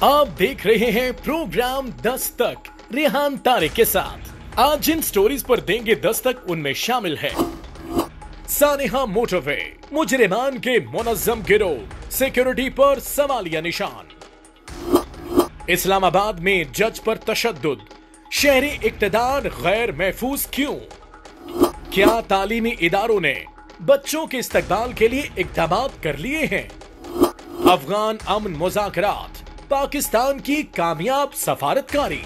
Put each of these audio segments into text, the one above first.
आप देख रहे हैं प्रोग्राम दस्तक रेहान तारिक के साथ। आज जिन स्टोरीज पर देंगे दस्तक उनमें शामिल है सानेहा मोटरवे, मुजरिमान के मुनज़्ज़म गिरोह, सिक्योरिटी पर सवालिया निशान, इस्लामाबाद में जज पर तशद्दुद, शहरी इक्तदार गैर महफूज क्यों, क्या तालीमी इदारों ने बच्चों के इस्तकबाल के लिए इक़दामात कर लिए हैं, अफगान अमन मुज़ाकरात, पाकिस्तान की कामयाब सफारतकारी।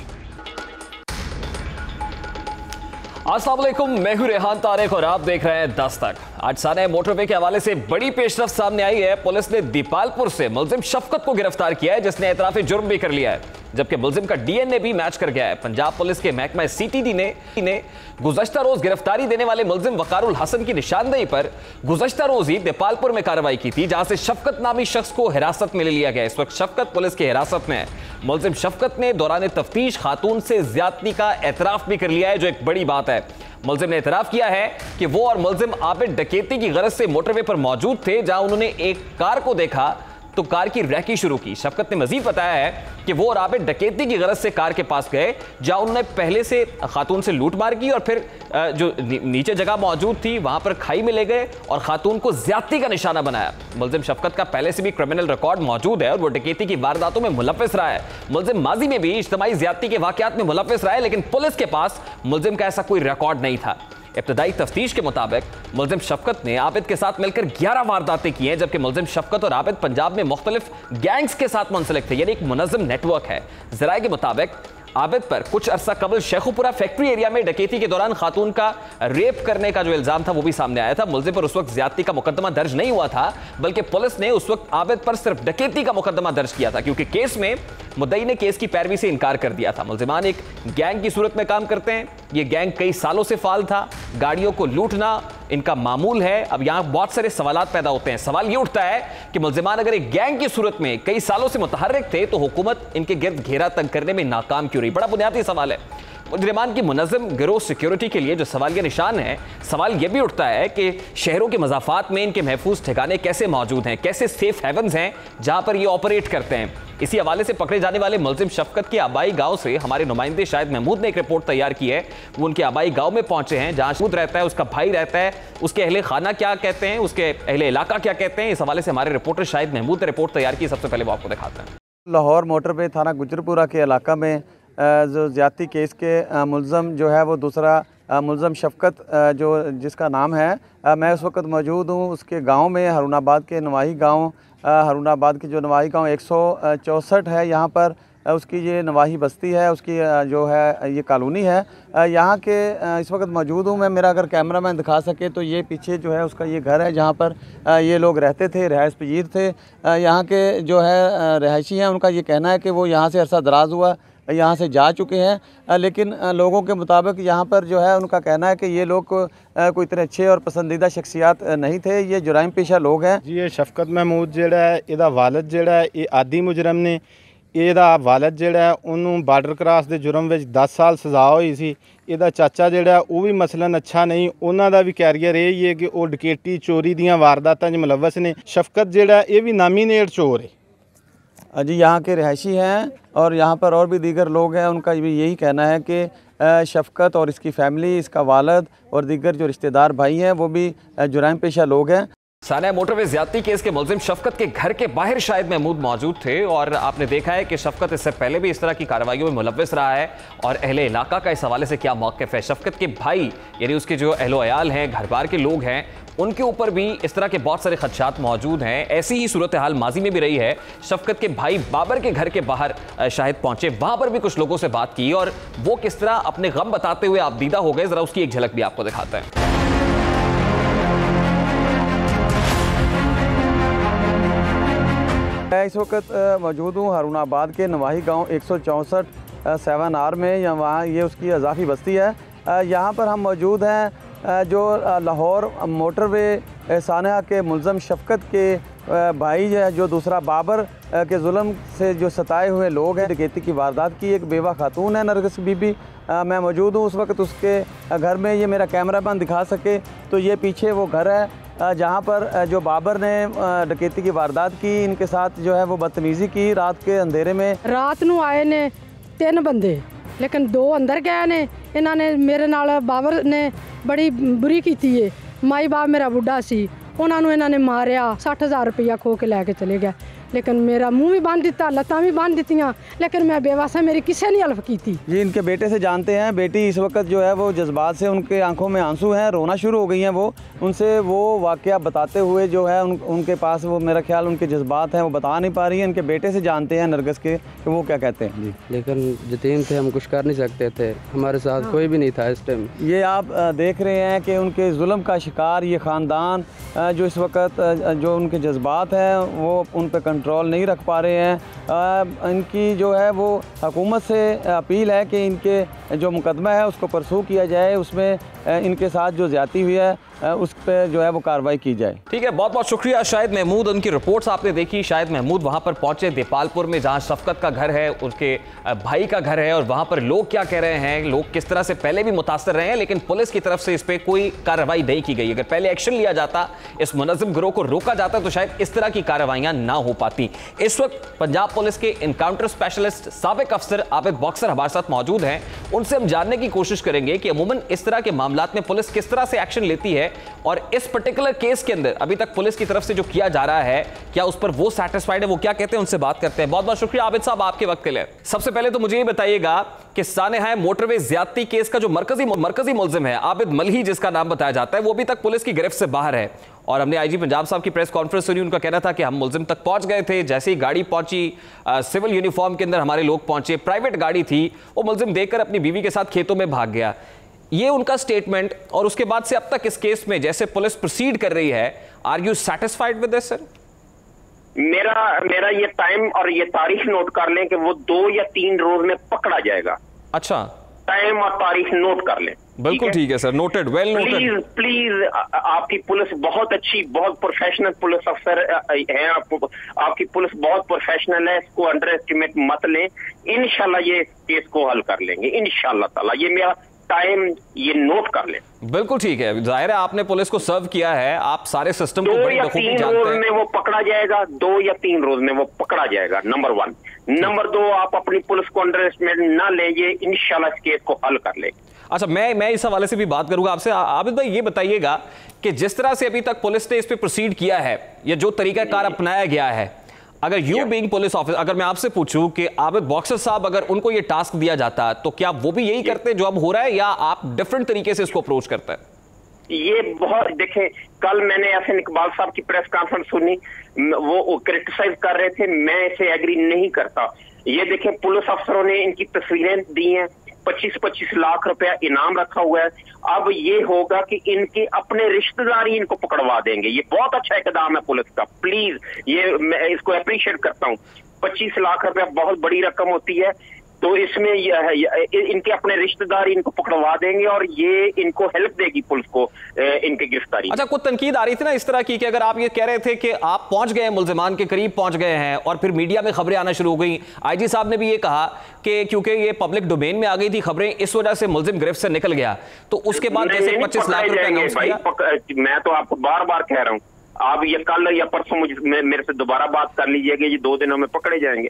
अस्सलाम वालेकुम, मैं हूं रेहान तारिक और आप देख रहे हैं दस्तक। आज सानेहा मोटरवे के हवाले से बड़ी पेशरफ सामने आई है। पुलिस ने दीपालपुर से मुलजिम शफकत को गिरफ्तार किया है, जिसने एतराफ़े जुर्म भी कर लिया है, जबकि मुलजिम का डीएनए भी मैच कर गया है। पंजाब पुलिस के महकमा सीटीडी ने गुज़श्ता रोज गिरफ्तारी देने वाले मुलजिम वकारुल हसन की निशानदेही पर गुज़श्ता रोज ही दीपालपुर में कार्रवाई की थी, जहां से शफकत नामी शख्स को हिरासत में ले लिया गया। इस वक्त शफकत पुलिस की हिरासत में है। मुलजिम शफकत ने दौरान तफ्तीश खातून से ज्यादती का एतराफ भी कर लिया है, जो एक बड़ी बात है। मुलजिम ने एतराफ किया है कि वो और मुलजिम आबिद डकैती की गरज से मोटरवे पर मौजूद थे, जहां उन्होंने एक कार को देखा तो कार की रैकी शुरू की। शफकत ने मजीद बताया है कि वो और आबिद डकैती की गरज से कार के पास गए, जहां उन्होंने पहले से खातून से लूटमार की और फिर जो नीचे जगह मौजूद थी वहां पर खाई में ले गए और खातून को ज्यादती का निशाना बनाया। मुलजिम शफकत का पहले से भी क्रिमिनल रिकॉर्ड मौजूद है और वो डकैती की वारदातों में मुलव्विस रहा है। मुलजिम माजी में भी इज्तिमाई ज्यादती के वाकयात में मुलव्विस रहा है, लेकिन पुलिस के पास मुलजिम का ऐसा कोई रिकॉर्ड नहीं था। इब्तदाई तफ्तीश के मुताबिक मुलजिम शफकत ने आबिद के साथ मिलकर 11 वारदातें की हैं, जबकि मुलजिम शफकत और आबिद पंजाब में मुख्तलिफ गैंग्स के साथ मुंसलिक थे, यानी एक मुनज़्ज़म नेटवर्क है। ज़राए के मुताबिक आबिद पर कुछ अरसा कबल शेखुपुरा फैक्ट्री एरिया में डकैती के दौरान खातून का रेप करने का जो इल्जाम था वो भी सामने आया था। मुलजिम पर उस वक्त ज्यादती का मुकदमा दर्ज नहीं हुआ था, बल्कि पुलिस ने उस वक्त आबिद पर सिर्फ डकैती का मुकदमा दर्ज किया था, क्योंकि केस में मुद्दई ने केस की पैरवी से इनकार कर दिया था। मुलजिमान एक गैंग की सूरत में काम करते हैं। ये गैंग कई सालों से फाल था, गाड़ियों को लूटना इनका मामूल है। अब यहां बहुत सारे सवालात पैदा होते हैं। सवाल ये उठता है कि मुलजिमान अगर एक गैंग की सूरत में कई सालों से मुतहर्रिक थे तो हुकूमत इनके गिर्द घेरा तंग करने में नाकाम क्यों रही? बड़ा बुनियादी सवाल है। मुजरिमान की मुनज़्ज़म गिरोह सिक्योरिटी के लिए जो सवालिया निशान है, सवाल यह भी उठता है कि शहरों के मज़ाफ़ात में इनके महफूज ठिकाने कैसे मौजूद हैं, कैसे सेफ हेवन्स हैं जहां पर ये ऑपरेट करते हैं। इसी हवाले से पकड़े जाने वाले मुलजिम शफकत के आबाई गांव से हमारे नुमाइंदे शाहिद महमूद ने एक रिपोर्ट तैयार की है। वो उनके आबाई गांव में पहुंचे हैं, जहां शहूद रहता है, उसका भाई रहता है, उसके अहले खाना क्या कहते हैं, उसके अहले इलाका क्या कहते हैं। इस हवाले से हमारे रिपोर्टर शाहिद महमूद ने रिपोर्ट तैयार की। सबसे पहले वो आपको दिखाते हैं। लाहौर मोटरवे थाना गुजरपुरा के इलाका में जो ज़्यादती केस के मुलज़म जो है वो दूसरा मुलज़म शफकत जो जिसका नाम है, मैं उस वक्त मौजूद हूँ उसके गांव में, हरुणाबाद के नवाही गांव। हरुणाबाद के जो नवाही गांव 164 है, यहाँ पर उसकी ये नवाही बस्ती है, उसकी जो है ये कॉलोनी है। यहाँ के इस वक्त मौजूद हूँ मैं। मेरा अगर कैमरा मैन दिखा सके तो ये पीछे जो है उसका ये घर है, जहाँ पर ये लोग रहते थे, रिहाइश पजीर थे। यहाँ के जो है रहायशी हैं, उनका ये कहना है कि वो यहाँ से अरसा दराज हुआ यहाँ से जा चुके हैं, लेकिन लोगों के मुताबिक यहाँ पर जो है उनका कहना है कि ये लोग कोई इतने अच्छे और पसंदीदा शख्सियात नहीं थे, ये जुराइम पेशा लोग हैं। जी, ये शफकत महमूद जिहड़ा है, इहदा वालिद जिहड़ा है ये आदी मुजरम ने। ਇਹਦਾ ਵਾਲਿਦ ਜਿਹੜਾ ਉਹਨੂੰ ਬਾਰਡਰ ਕ੍ਰਾਸ ਦੇ ਜੁਰਮ ਵਿੱਚ 10 ਸਾਲ ਸਜ਼ਾ ਹੋਈ ਸੀ। ਇਹਦਾ ਚਾਚਾ ਜਿਹੜਾ ਉਹ ਵੀ ਮਸਲਨ ਅੱਛਾ ਨਹੀਂ, ਉਹਨਾਂ ਦਾ ਵੀ ਕੈਰੀਅਰ ਇਹ ਹੀ ਹੈ ਕਿ ਉਹ ਡਕੈਤੀ ਚੋਰੀ ਦੀਆਂ ਵਾਰਦਾਤਾਂ 'ਚ ਮੁਲਵਸ ਨੇ। शफकत ਜਿਹੜਾ ਇਹ भी नामिनेट चोर है। जी, यहाँ के रहायशी हैं और यहाँ पर और भी दीगर लोग हैं। उनका भी यही कहना है कि शफकत और इसकी फ़ैमिली, इसका वालिद और दीगर जो रिश्तेदार भाई हैं वो भी जुराइम पेशा लोग हैं। सानेहा मोटरवे ज्यादती केस के मुलजिम शफकत के घर के बाहर शाहिद महमूद मौजूद थे और आपने देखा है कि शफकत इससे पहले भी इस तरह की कार्रवाइयों में मुलव्विस रहा है और अहले इलाका का इस हवाले से क्या मौक़िफ़ है। शफकत के भाई यानी उसके जो अहलो अयाल हैं, घर बार के लोग हैं, उनके ऊपर भी इस तरह के बहुत सारे खदशात मौजूद हैं। ऐसी ही सूरत हाल माजी में भी रही है। शफकत के भाई बाबर के घर के बाहर शाहिद पहुंचे, वहां पर भी कुछ लोगों से बात की और वो किस तरह अपने गम बताते हुए आप दीदा हो गए, जरा उसकी एक झलक भी आपको दिखाते हैं। मैं इस वक्त मौजूद हूँ हरुणाबाद के नवाही गांव 164 7R में, या वहाँ ये उसकी अजाफी बस्ती है। यहाँ पर हम मौजूद हैं जो लाहौर मोटरवे सानेहा के मुलज़म शफकत के भाई जो दूसरा बाबर के जुल्म से जो सताए हुए लोग हैं, डकैती की वारदात की एक बेवा खातून है नरगिस बीबी। मैं मौजूद हूँ उस वक्त उसके घर में, ये मेरा कैमरामैन दिखा सके तो ये पीछे वो घर है जहाँ पर जो बाबर ने डकैती की वारदात की, इनके साथ जो है वो बदतमीज़ी की रात के अंधेरे में। रात ਨੂੰ आए ने 3 बंदे, लेकिन 2 अंदर गए ने। इन्होंने मेरे नाल बाबर ने बड़ी बुरी की है। माई बाप मेरा बुढ़ा सी, उन्होंने इन्होंने मारिया, 60,000 रुपया खो के लैके चले गए। लेकिन मेरा मुंह भी बांध दिता, लत्तां भी बांध दित्तियां, लेकिन मैं बेवास है, मेरी किसी ने हेल्प की थी। जी इनके बेटे से जानते हैं, बेटी इस वक्त जो है वो जज्बात से, उनके आंखों में आंसू हैं, रोना शुरू हो गई हैं। वो उनसे वो वाक़या बताते हुए जो है उनके पास वो मेरा ख्याल उनके जज्बात हैं वो बता नहीं पा रही हैं। इनके बेटे से जानते हैं नरगिस के कि वो क्या कहते हैं। जी लेकिन यतीम थे, हम कुछ कर नहीं सकते थे, हमारे साथ कोई भी नहीं था इस टाइम। ये आप देख रहे हैं कि उनके जुल्म का शिकार ये ख़ानदान जो इस वक्त जो उनके जज्बात हैं वो उन पर कंट्रोल नहीं रख पा रहे हैं। इनकी जो है वो हुकूमत से अपील है कि इनके जो मुकदमा है उसको परसू किया जाए, उसमें इनके साथ जो ज़्यादती हुई है उस पर जो है वो कार्रवाई की जाए। ठीक है, बहुत बहुत शुक्रिया शाहिद महमूद। उनकी रिपोर्ट्स आपने देखी। शाहिद महमूद वहां पर पहुंचे दीपालपुर में, जहां शफकत का घर है, उसके भाई का घर है, और वहां पर लोग क्या कह रहे हैं, लोग किस तरह से पहले भी मुतासर रहे हैं, लेकिन पुलिस की तरफ से इस पर कोई कार्रवाई नहीं की गई। अगर पहले एक्शन लिया जाता, इस मुनज़्ज़म गिरोह को रोका जाता, तो शायद इस तरह की कार्रवाइयां ना हो पाती। इस वक्त पंजाब पुलिस के इनकाउंटर स्पेशलिस्ट साबिक अफसर आबिद बॉक्सर हमारे साथ मौजूद हैं। उनसे हम जानने की कोशिश करेंगे कि अमूमन इस तरह के मामलात में पुलिस किस तरह से एक्शन लेती है, और इस पर्टिकुलर केस के अंदर अभी तक पुलिस की तरफ से जो किया जा रहा है, क्या उस पर वो सैटिस्फाइड है, वो क्या कहते हैं, उनसे बात करते हैं। बहुत बहुत शुक्रिया आबिद साहब आपके वक्त के लिए। सबसे पहले तो मुझे ये बताइएगा कि सानेहा मोटरवे ज्यादती केस का जो मरकजी मुलजिम है आबिद मलही, जिसका नाम बताया जाता है, वो अभी तक पुलिस की गिरफ्त से बाहर है। और हमने आईजी पंजाब साहब की प्रेस कॉन्फ्रेंस सुनी, उनका कहना था कि हम मुलजिम तक पहुंच गए थे, जैसे ही गाड़ी पहुंची, सिविल यूनिफॉर्म के अंदर हमारे लोग पहुंचे, प्राइवेट गाड़ी थी, वो मुलजिम देखकर अपनी बीवी के साथ खेतों में भाग गया। ये उनका स्टेटमेंट, और उसके बाद से अब तक इस केस में जैसे पुलिस प्रोसीड कर रही है, are you satisfied with this sir? मेरा ये टाइम और ये तारीख नोट कर लें कि वो 2 या 3 रोज में पकड़ा जाएगा। अच्छा, टाइम और तारीख नोट कर लें। बिल्कुल ठीक है sir, noted, well noted. Please आपकी पुलिस बहुत अच्छी, बहुत प्रोफेशनल पुलिस अफसर हैं, आपकी पुलिस बहुत प्रोफेशनल है, इसको अंडर एस्टिमेट मत लें। इंशाल्लाह ये केस को हल कर लेंगे इंशाल्लाह ताला। ये मेरा टाइम ये नोट कर ले। बिल्कुल ठीक है, जाहिर है आपने पुलिस को सर्व किया है, आप सारे सिस्टम को 2 या 3 रोज में वो पकड़ा जाएगा, 2 या 3 रोज में वो पकड़ा जाएगा, नंबर 1। नंबर 2, आप अपनी पुलिस को अंडर एस्टिमेट ना ले, ये इंशाल्लाह इस केस को हल कर ले। अच्छा, मैं इस हवाले से भी बात करूंगा आपसे। आबिद भाई ये बताइएगा कि जिस तरह से अभी तक पुलिस ने इस पर प्रोसीड किया है, ये जो तरीकाकार अपनाया गया है, अगर यू बीइंग पुलिस ऑफिसर, अगर मैं आपसे पूछूं कि आबिद बॉक्सर साहब अगर उनको ये टास्क दिया जाता तो क्या वो भी यही करते जो अब हो रहा है, या आप डिफरेंट तरीके से इसको अप्रोच करते हैं? ये बहुत देखें, कल मैंने एहसन इकबाल साहब की प्रेस कॉन्फ्रेंस सुनी, वो क्रिटिसाइज कर रहे थे, मैं इसे एग्री नहीं करता। ये देखें, पुलिस अफसरों ने इनकी तस्वीरें दी हैं, 25-25 लाख रुपया इनाम रखा हुआ है। अब ये होगा कि इनके अपने रिश्तेदार ही इनको पकड़वा देंगे। ये बहुत अच्छा इकदाम है पुलिस का, प्लीज ये मैं इसको अप्रिशिएट करता हूँ। 25 लाख रुपया बहुत बड़ी रकम होती है, तो इसमें इनके अपने रिश्तेदार इनको पकड़वा देंगे और ये इनको हेल्प देगी पुलिस को इनकी गिरफ्तारी। अच्छा, कुछ तनकीद आ रही थी ना इस तरह की कि अगर आप ये कह रहे थे कि आप पहुंच गए, मुल्जिमान के करीब पहुंच गए हैं, और फिर मीडिया में खबरें आना शुरू हो गई, आईजी साहब ने भी ये कहा कि क्योंकि ये पब्लिक डोमेन में आ गई थी खबरें, इस वजह से मुल्जिम गिरफ्त से निकल गया, तो उसके बाद जैसे 25 लाख रुपए। मैं तो आपको बार बार कह रहा हूँ, आप ये कल या परसों मेरे से दोबारा बात कर लीजिएगा, ये 2 दिनों में पकड़े जाएंगे।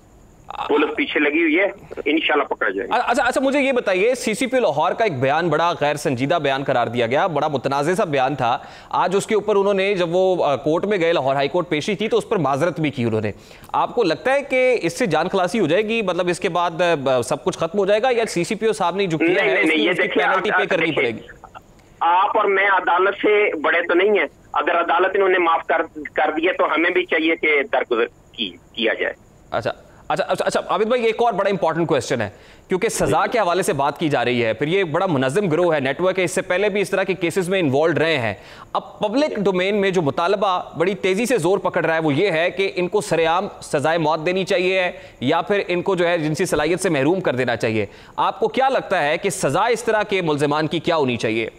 पुलिस पीछे लगी हुई है, इंशाल्लाह पकड़ा जाएगा। अच्छा, मुझे ये बताइए, सीसीपी लाहौर का एक बयान बड़ा गैर संजीदा बयान करार दिया गया, बड़ा मुतनाज़े सा बयान था। आज उसके ऊपर उन्होंने, जब वो कोर्ट में गए, लाहौर हाई कोर्ट पेशी थी, तो उस पर माजरत भी की उन्होंने। आपको लगता है कि इससे जान खलासी हो जाएगी, मतलब इसके बाद सब कुछ खत्म हो जाएगा, या सीसीपीओ साहब ने जो किया है उसकी पेनल्टी पे करनी पड़ेगी? आप और मैं अदालत से बड़े तो नहीं है, अगर अदालत इन्होंने माफ कर दिया तो हमें भी चाहिए कि दरगुजर किया जाए। अच्छा आबिद भाई, एक और बड़ा इंपॉर्टेंट क्वेश्चन है, क्योंकि सजा के हवाले से बात की जा रही है, फिर ये बड़ा मुनज़्ज़म गिरोह है, नेटवर्क है, इससे पहले भी इस तरह के केसेस में इन्वॉल्व रहे हैं। अब पब्लिक डोमेन में जो मुतालबा बड़ी तेजी से जोर पकड़ रहा है वो ये है कि इनको सरेआम सजाए मौत देनी चाहिए, या फिर इनको जो है जिनसी सलाहियत से महरूम कर देना चाहिए। आपको क्या लगता है कि सजा इस तरह के मुल्ज़िमान की क्या होनी चाहिए?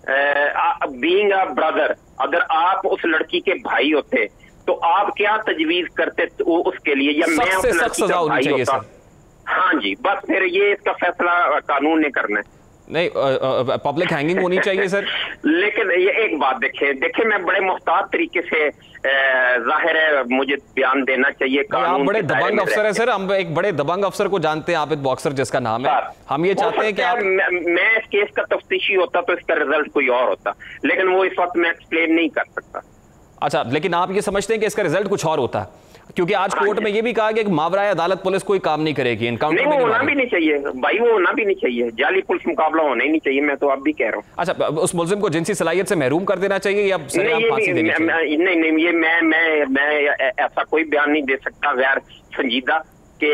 बीइंग अ ब्रदर, अगर आप उस लड़की के भाई होते तो आप क्या तजवीज करते उसके लिए, या मैं उस लड़की का भाई होता? हाँ जी, बस फिर ये इसका फैसला कानून ने करना है। नहीं, पब्लिक हैंगिंग होनी चाहिए सर। लेकिन ये एक बात देखे मैं बड़े मुख्तार तरीके से, जाहिर है मुझे बयान देना चाहिए। आप बड़े दबंग अफसर है सर, हम एक बड़े दबंग अफसर को जानते हैं, आबिद बॉक्सर जिसका नाम है। हम ये चाहते हैं कि मैं इस केस का तफ्तीशी होता तो इसका रिजल्ट कोई और होता, लेकिन वो इस वक्त मैं एक्सप्लेन नहीं कर सकता। अच्छा, लेकिन आप ये समझते हैं कि इसका रिजल्ट कुछ और होता है? क्योंकि आज कोर्ट में ये भी कहा गया कि मावराए अदालत पुलिस कोई काम नहीं करेगी, एनकाउंटर नहीं, वो होना भी नहीं चाहिए भाई, वो होना भी नहीं चाहिए, जाली पुलिस मुकाबला होना ही नहीं चाहिए, मैं तो अब भी कह रहा हूँ। अच्छा, उस मुल्जिम को जिनसी सलाहियत से महरूम कर देना चाहिए या फांसी देनी चाहिए? नहीं, ये मैं ऐसा कोई बयान नहीं दे सकता गैर संजीदा कि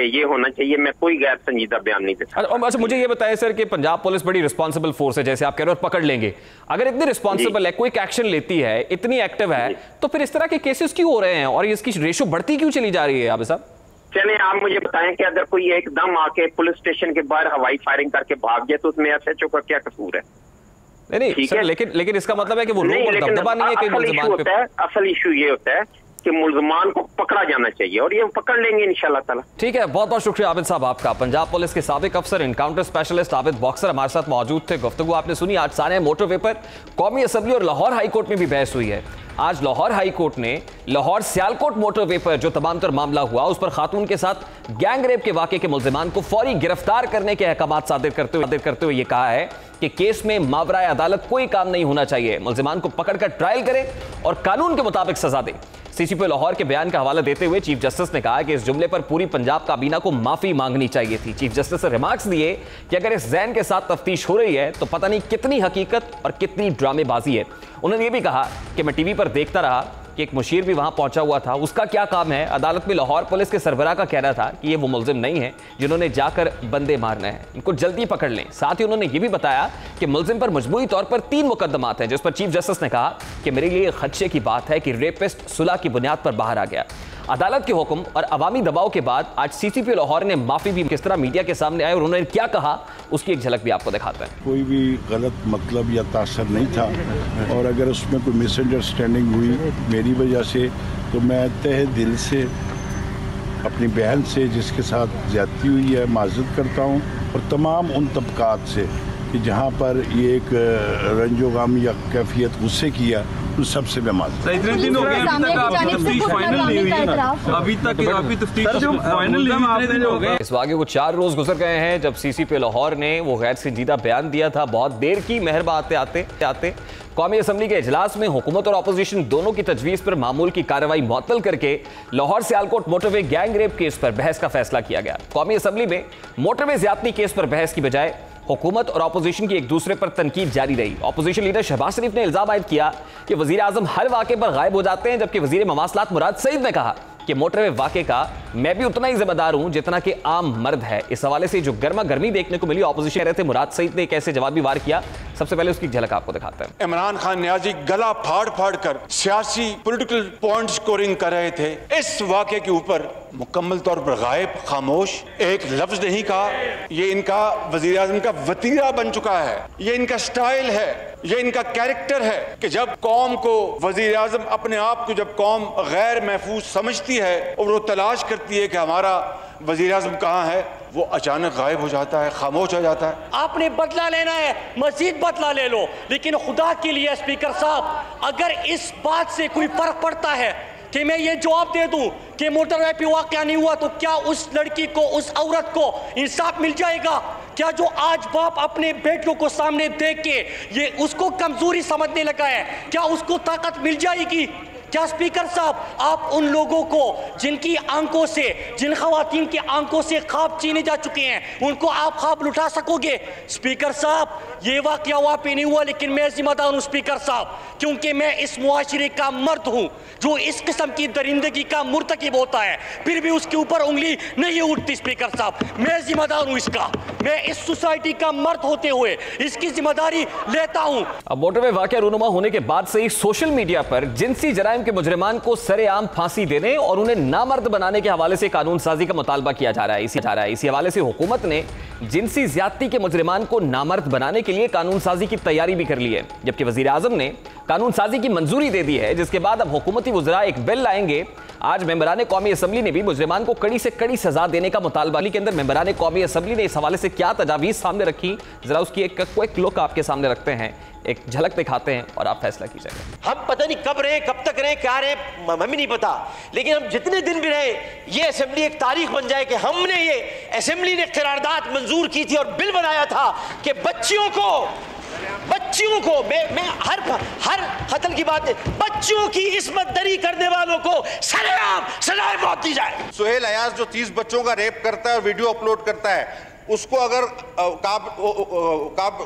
ये होना चाहिए, मैं कोई गैर संजीदा बयान नहीं दे सकता। अच्छा, मुझे ये बताएं सर कि पंजाब पुलिस बड़ी रिस्पॉन्सिबल फोर्स है, जैसे आप कह रहे हो, पकड़ लेंगे। अगर इतनी रिस्पॉन्सिबल है, क्विक एक्शन लेती है, इतनी एक्टिव है, तो फिर इस तरह के केसेस क्यों हो रहे हैं और इसकी रेशो बढ़ती क्यों चली जा रही है? आप साहब चले, आप मुझे बताएं कि अगर कोई एकदम आके पुलिस स्टेशन के बाहर हवाई फायरिंग करके भाग जाए तो उसमें एसएचओ का क्या कसूर है? नहीं सर, लेकिन इसका मतलब है कि वो रोक और दबदबा नहीं है कि मुल्ज़िमान पे। असल इशू ये होता है कि मुल्ज़िमान को पकड़ा जाना चाहिए और ये पकड़ लेंगे इंशाल्लाह ताला। ठीक है, बहुत बहुत शुक्रिया आबिद साहब आपका। पंजाब पुलिस के साबिक अफसर, एनकाउंटर स्पेशलिस्ट आबिद बॉक्सर हमारे साथ मौजूद थे। गुफ्तगू आपने सुनी। आज साने मोटरवे पर कौमी असम्बली और लाहौर हाई कोर्ट में भी बहस हुई है। आज लाहौर हाई कोर्ट ने लाहौर सियालकोट मोटरवे पर जो तमाम तर मामला हुआ, उस पर खातून के साथ गैंग रेप के वाकये के मुल्जिमान को फौरी गिरफ्तार करने के अहकामात सादिर करते हुए ये कहा है कि केस में मावराए अदालत कोई काम नहीं होना चाहिए, मुल्जिमान को पकड़कर ट्रायल करें और कानून के मुताबिक सजा दें। सीसीपी लाहौर के बयान का हवाला देते हुए चीफ जस्टिस ने कहा कि इस जुमले पर पूरी पंजाब काबीना को माफी मांगनी चाहिए थी। चीफ जस्टिस ने रिमार्क्स दिए कि अगर इस जैन के साथ तफ्तीश हो रही है तो पता नहीं कितनी हकीकत और कितनी ड्रामेबाजी है। उन्होंने ये भी कहा कि मैं टीवी पर देखता रहा कि एक मुशीर भी वहां पहुंचा हुआ था, उसका क्या काम है? अदालत में लाहौर पुलिस के सरबराह का कहना था कि ये वो मुल्जिम नहीं है जिन्होंने जाकर बंदे मारने हैं, इनको जल्दी पकड़ लें। साथ ही उन्होंने ये भी बताया कि मुल्जिम पर मजबूरी तौर पर 3 मुकदमात हैं, जिस पर चीफ जस्टिस ने कहा कि मेरे लिए खदशे की बात है कि रेपिस्ट सुलह की बुनियाद पर बाहर आ गया। अदालत के हुक्म और अवामी दबाव के बाद आज सीसीपी लाहौर ने माफी भी, किस तरह मीडिया के सामने आए और उन्होंने क्या कहा उसकी एक झलक भी आपको दिखाते हैं। कोई भी गलत मतलब या तासर नहीं था और अगर उसमें कोई मिसअंडरस्टैंडिंग हुई मेरी वजह से तो मैं तहे दिल से अपनी बहन से जिसके साथ ज्यादती हुई है माजरत करता हूँ और तमाम उन तबकात से कि जहाँ पर ये एक रंजोगाम या कैफियत गुस्से किया उन सबसे मैं माजरत। इस वाक़े को 4 रोज गुजर गए हैं जब सीसीपी लाहौर ने वो गैर संजीदा बयान दिया था। बहुत देर की मेहरबा आते कौमी असम्बली के इजलास में हुकूमत और अपोजिशन दोनों की तजवीज़ पर मामूल की कार्रवाई मुअत्तल करके Lahore Sialkot motorway gang rape case पर बहस का फैसला किया गया। कौमी असम्बली में मोटरवे ज्यादती केस पर बहस की बजाय हुकूमत और अपोजिशन की एक दूसरे पर तनकीद जारी रही। अपोजिशन लीडर शहबाज शरीफ ने इल्जाम आयद किया कि वजीर आजम हर वाक़े पर गायब हो जाते हैं, जबकि वजीर मवासलात मुराद सईद ने कहा कि मोटरवे वाक़े का मैं भी उतना ही जिम्मेदार हूं जितना कि आम मर्द है। इस हवाले से जो गर्मा गर्मी देखने को मिली, अपोजिशन रहे थे मुराद सईद ने कैसे जवाब भी वार किया, सबसे पहले उसकी झलक आपको दिखाते हैं। इमरान खान न्याजी गला फाड़ कर सियासी पॉलिटिकल पॉइंट स्कोरिंग कर रहे थे। इस वाक़े के ऊपर मुकम्मल तौर पर गायब, खामोश, एक लफ्ज नहीं कहा। ये इनका वजीर आज़म का वतीरा बन चुका है, ये इनका स्टाइल है, ये इनका कैरेक्टर है कि जब कौम को वजीर आज़म अपने आप को जब कौम गैर महफूज समझती है और वो तलाश करती है कि हमारा वजीर आज़म कहाँ है, वो अचानक गायब हो जाता है, खामोश हो जाता है। आपने बदला लेना है, मजीद बदला ले लो, लेकिन खुदा के लिए स्पीकर साहब, अगर इस बात से कोई फर्क पड़ता है कि मैं ये जवाब दे दूं कि मोटरवे पे वाक़या नहीं हुआ, तो क्या उस लड़की को, उस औरत को इंसाफ मिल जाएगा? क्या जो आज बाप अपने बेटियों को सामने देख के ये उसको कमजोरी समझने लगा है, क्या उसको ताकत मिल जाएगी? क्या स्पीकर साहब, आप उन लोगों को जिनकी आंखों से, जिन खवातीन की आंखों से ख्वाब छीने जा चुके हैं, उनको आप ख्वाब लुटा सकोगे? स्पीकर साहब, ये वाकया वहाँ पे नहीं हुआ, लेकिन मैं जिम्मेदार हूँ स्पीकर साहब, क्योंकि मैं इस मुआशरे का मर्द हूँ जो इस किस्म की दरिंदगी का मुर्तकिब होता है, फिर भी उसके ऊपर उंगली नहीं उठती। स्पीकर साहब, मैं जिम्मेदार हूँ इसका, मैं इस सोसाइटी का मर्द होते हुए इसकी जिम्मेदारी लेता हूँ। अब मोटरवे वाकया रूनुमा होने के बाद से ही सोशल मीडिया पर जिनसी जराइम के मुजरिमान को सरेआम फांसी देने और उन्हें नामर्द बनाने के हवाले से कानून साजी का मुतालबा किया जा रहा है। इसी हवाले से हुकूमत ने जिनसी ज्यादती के मुजरिमान को नामर्द बनाने के लिए कानून साजी की तैयारी भी कर ली है, जबकि वजीर आजम ने कानून साजी की मंजूरी दे दी है, जिसके बाद अब हुकूमती वज़रा एक बिल लाएंगे। आज मेंबरान कौमी असम्बली ने भी मुजरिमान को कड़ी से कड़ी सजा देने का मुतालबा के अंदर मेंबरान कौमी असम्बली ने इस हवाले से क्या तजावीज़ सामने रखी, जरा उसकी एक क्विक लुक आपके सामने रखते हैं, एक झलक दिखाते हैं और आप फैसला कीजिएगा। हम पता नहीं कब रहे, कब तक रहे, क्या रहे, हमें नहीं पता, लेकिन हम जितने दिन भी रहे, ये असेंबली एक तारीख बन जाए कि हमने ये असेंबली ने करारदाद मंजूर की थी और बिल बनाया था कि बच्चियों को मैं हर कत्ल की बात है, बच्चों की इस्मत दरी करने वालों को सरेआम सजाए मौत दी जाए। सुहेल अयाज जो 30 बच्चों का रेप करता है और वीडियो अपलोड करता है, उसको अगर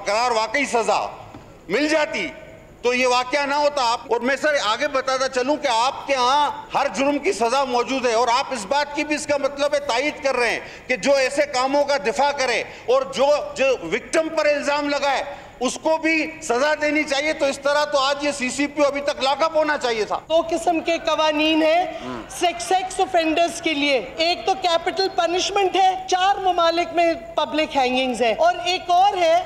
करार वाकई सजा मिल जाती तो ये वाकया ना होता। आप और मैं सर आगे बताता चलूं कि आपके यहाँ हर जुर्म की सजा मौजूद है और आप इस बात की भी इसका मतलब है तायीद कर रहे हैं कि जो ऐसे कामों का दिफा करे और जो विक्टिम पर इल्जाम लगाए उसको भी सजा देनी चाहिए। तो इस तरह तो आज ये सीसीपी अभी तक लॉकअप होना चाहिए था। 2 किस्म के कवानीन है सेक्स ऑफेंडर्स के लिए, एक तो कैपिटल पनिशमेंट है, 4 ममालिक में पब्लिक हैंगिंग्स है, और एक और है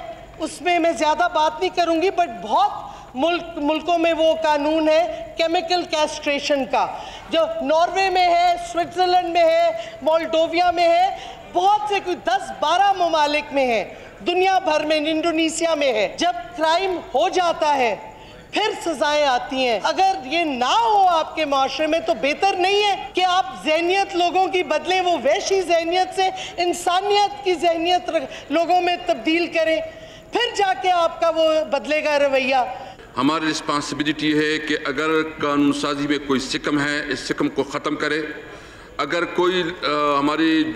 उसमें मैं ज्यादा बात नहीं करूंगी बट बहुत मुल्कों में वो कानून है केमिकल कैस्ट्रेशन का, जो नॉर्वे में है, स्विट्जरलैंड में है, मोल्डोविया में है, बहुत से कोई 10-12 ममालिक में है, दुनिया भर में, इंडोनेशिया में है। जब क्राइम हो जाता है फिर सजाएं आती हैं। अगर ये ना हो आपके माशरे में तो बेहतर नहीं है कि आप ज़हनियत लोगों की बदलें, वो वैशी ज़हनियत से इंसानियत की ज़हनियत लोगों में तब्दील करें, फिर जाके आपका वो बदलेगा रवैया। हमारी रिस्पांसिबिलिटी है कि अगर कानून साजी में कोई सिकम है, इस सिकम को ख़त्म करे। अगर कोई हमारी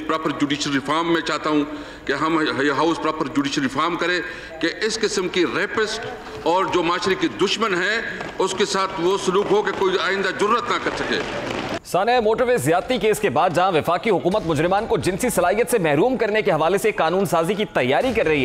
प्रॉपर जुडिशल रिफॉर्म में चाहता हूँ कि हम हाउस प्रॉपर जुडिशल रिफॉर्म करें कि इस किस्म की रेपिस्ट और जो माशरे के दुश्मन हैं उसके साथ वो सलूक हो कि कोई आइंदा जुर्रत ना कर सके। साने मोटरवे ज्यादती केस के बाद जहां वफाकी हुकूमत मुजरिमान को जिनसी सलाहियत से महरूम करने के हवाले से कानून साजी की तैयारी कर रही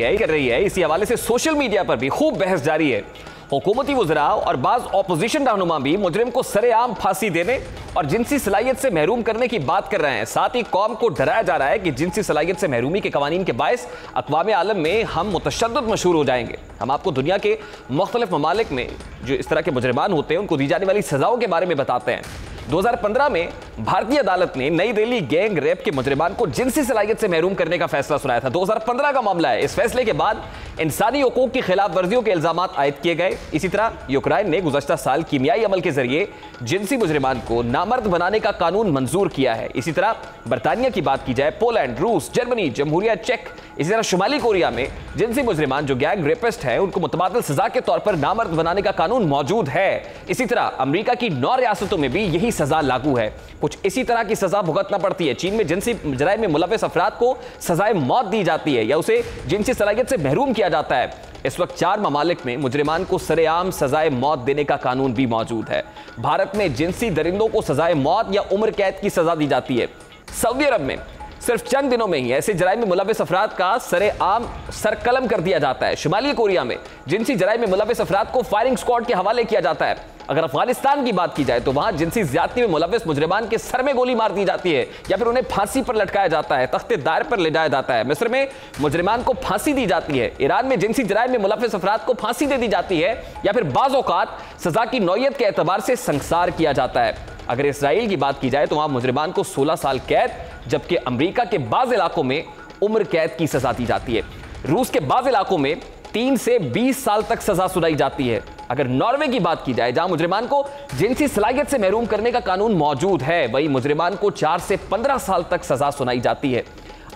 है, इसी हवाले से सोशल मीडिया पर भी खूब बहस जारी है। हुकूमती वज़रा और बाज़ ऑपोजिशन रहनुमा भी मुजरिम को सरेआम फांसी देने और जिनसी सलाहियत से महरूम करने की बात कर रहे हैं। साथ ही कौम को डराया जा रहा है कि जिनसी सलाहियत से महरूमी के कवानीन के बायस अक़वाम आलम में हम मुतशद्दिद मशहूर हो जाएंगे। हम आपको दुनिया के मुख्तलिफ ममालिक में जो इस तरह के मुजरिमान होते हैं उनको दी जाने वाली सजाओं के बारे में बताते हैं। 2015 में भारतीय अदालत ने नई दिल्ली गैंग रेप के मुजरिमान को जिनसी सलाहियत से महरूम करने का फैसला सुनाया था। 2015 का मामला है। इस फैसले के बाद इंसानी हुकूक की खिलाफ वर्जियों के इल्जामात आयद किए गए। इसी तरह यूक्रेन ने गुज़श्ता साल कीमियाई अमल के जरिए जिनसी मुजरिमान को नामर्द बनाने का कानून मंजूर किया है। इसी तरह बरतानिया की बात की जाए, पोलैंड, रूस, जर्मनी, जमहूरिया चेक, इसी तरह शुमाली कोरिया में जिनसी मुजरिमान जो गैंग रेपिस्ट है उनको मुतबादिल सजा के तौर पर नामर्द बनाने का कानून मौजूद है। इसी तरह अमेरिका की 9 रियासतों में भी यही सजा लागू है। कुछ इसी तरह की सजा भुगतना पड़ती है। चीन में जिनसी जराइम में मुलव्वस अफराद को सजाए मौत दी जाती है या उसे जिनसी सलाहियत से महरूम किया जाता है। इस वक्त 4 ममालिक में मुजरिमान को सरेआम सजाए मौत देने का कानून भी मौजूद है। भारत में जिनसी दरिंदों को सजाए मौत या उम्र कैद की सजा दी जाती है। सऊदी अरब में सिर्फ चंद दिनों में ही ऐसे जराइम में मुलव्वस अफराद का सरेआम सरकलम कर दिया जाता है। शुमाली कोरिया में जिनसी जराइम में मुलव्वस अफराद को फायरिंग स्क्वाड के हवाले किया जाता है। अगर अफगानिस्तान की बात की जाए तो वहां जिनसी ज्यादती में मुलव्वस मुजरिमान के सर में गोली मार दी जाती है या फिर उन्हें फांसी पर लटकाया जाता है, तख्ते दायर पर ले जाया जाता है। मिस्र में मुजरिमान को फांसी दी जाती है। ईरान में जिनसी जराइम में मुलव्वस अफराद को फांसी दे दी जाती है या फिर बाज़ औक़ात सजा की नौयत के एतबार से संसार किया जाता है। अगर इसराइल की बात की जाए तो वहां मुजरिमान को 16 साल कैद, जबकि अमेरिका के बाज़ इलाकों में उम्र कैद की सजा दी जाती है। रूस के बाज़ इलाकों में 3 से 20 साल तक सजा सुनाई जाती है। अगर नॉर्वे की बात की जाए जहां मुजरिमान को जिनसी सलाहियत से महरूम करने का कानून मौजूद है, वही मुजरिमान को 4 से 15 साल तक सजा सुनाई जाती है।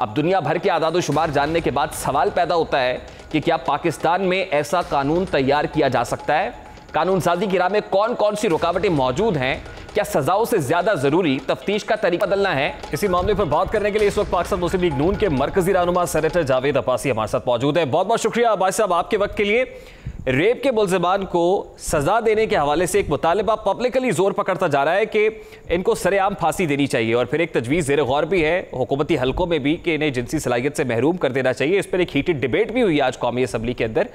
अब दुनिया भर के आदाद-ओ-शुमार जानने के बाद सवाल पैदा होता है कि क्या पाकिस्तान में ऐसा कानून तैयार किया जा सकता है? कानून साजी की राह में कौन कौन सी रुकावटें मौजूद हैं? क्या सजाओं से ज्यादा जरूरी तफ्तीश का तरीका बदलना है? इसी मामले पर बात करने के लिए इस वक्त पाकिस्तान मुस्लिम लीग नून के मरकजी रहनुमा सेनेटर जावेद अब्बासी हमारे साथ मौजूद है। बहुत बहुत शुक्रिया अब्बासी साहब आपके वक्त के लिए। रेप के मुल्ज़िमान को सजा देने के हवाले से एक मुतालिबा पब्लिकली जोर पकड़ता जा रहा है कि इनको सरेआम फांसी देनी चाहिए और फिर एक तजवीज़ ज़ेर गौर भी है हुकूमती हलकों में भी कि इन्हें जिनसी सलाहियत से महरूम कर देना चाहिए। इस पर एक हीटेड डिबेट भी हुई आज कौमी असम्बली के अंदर।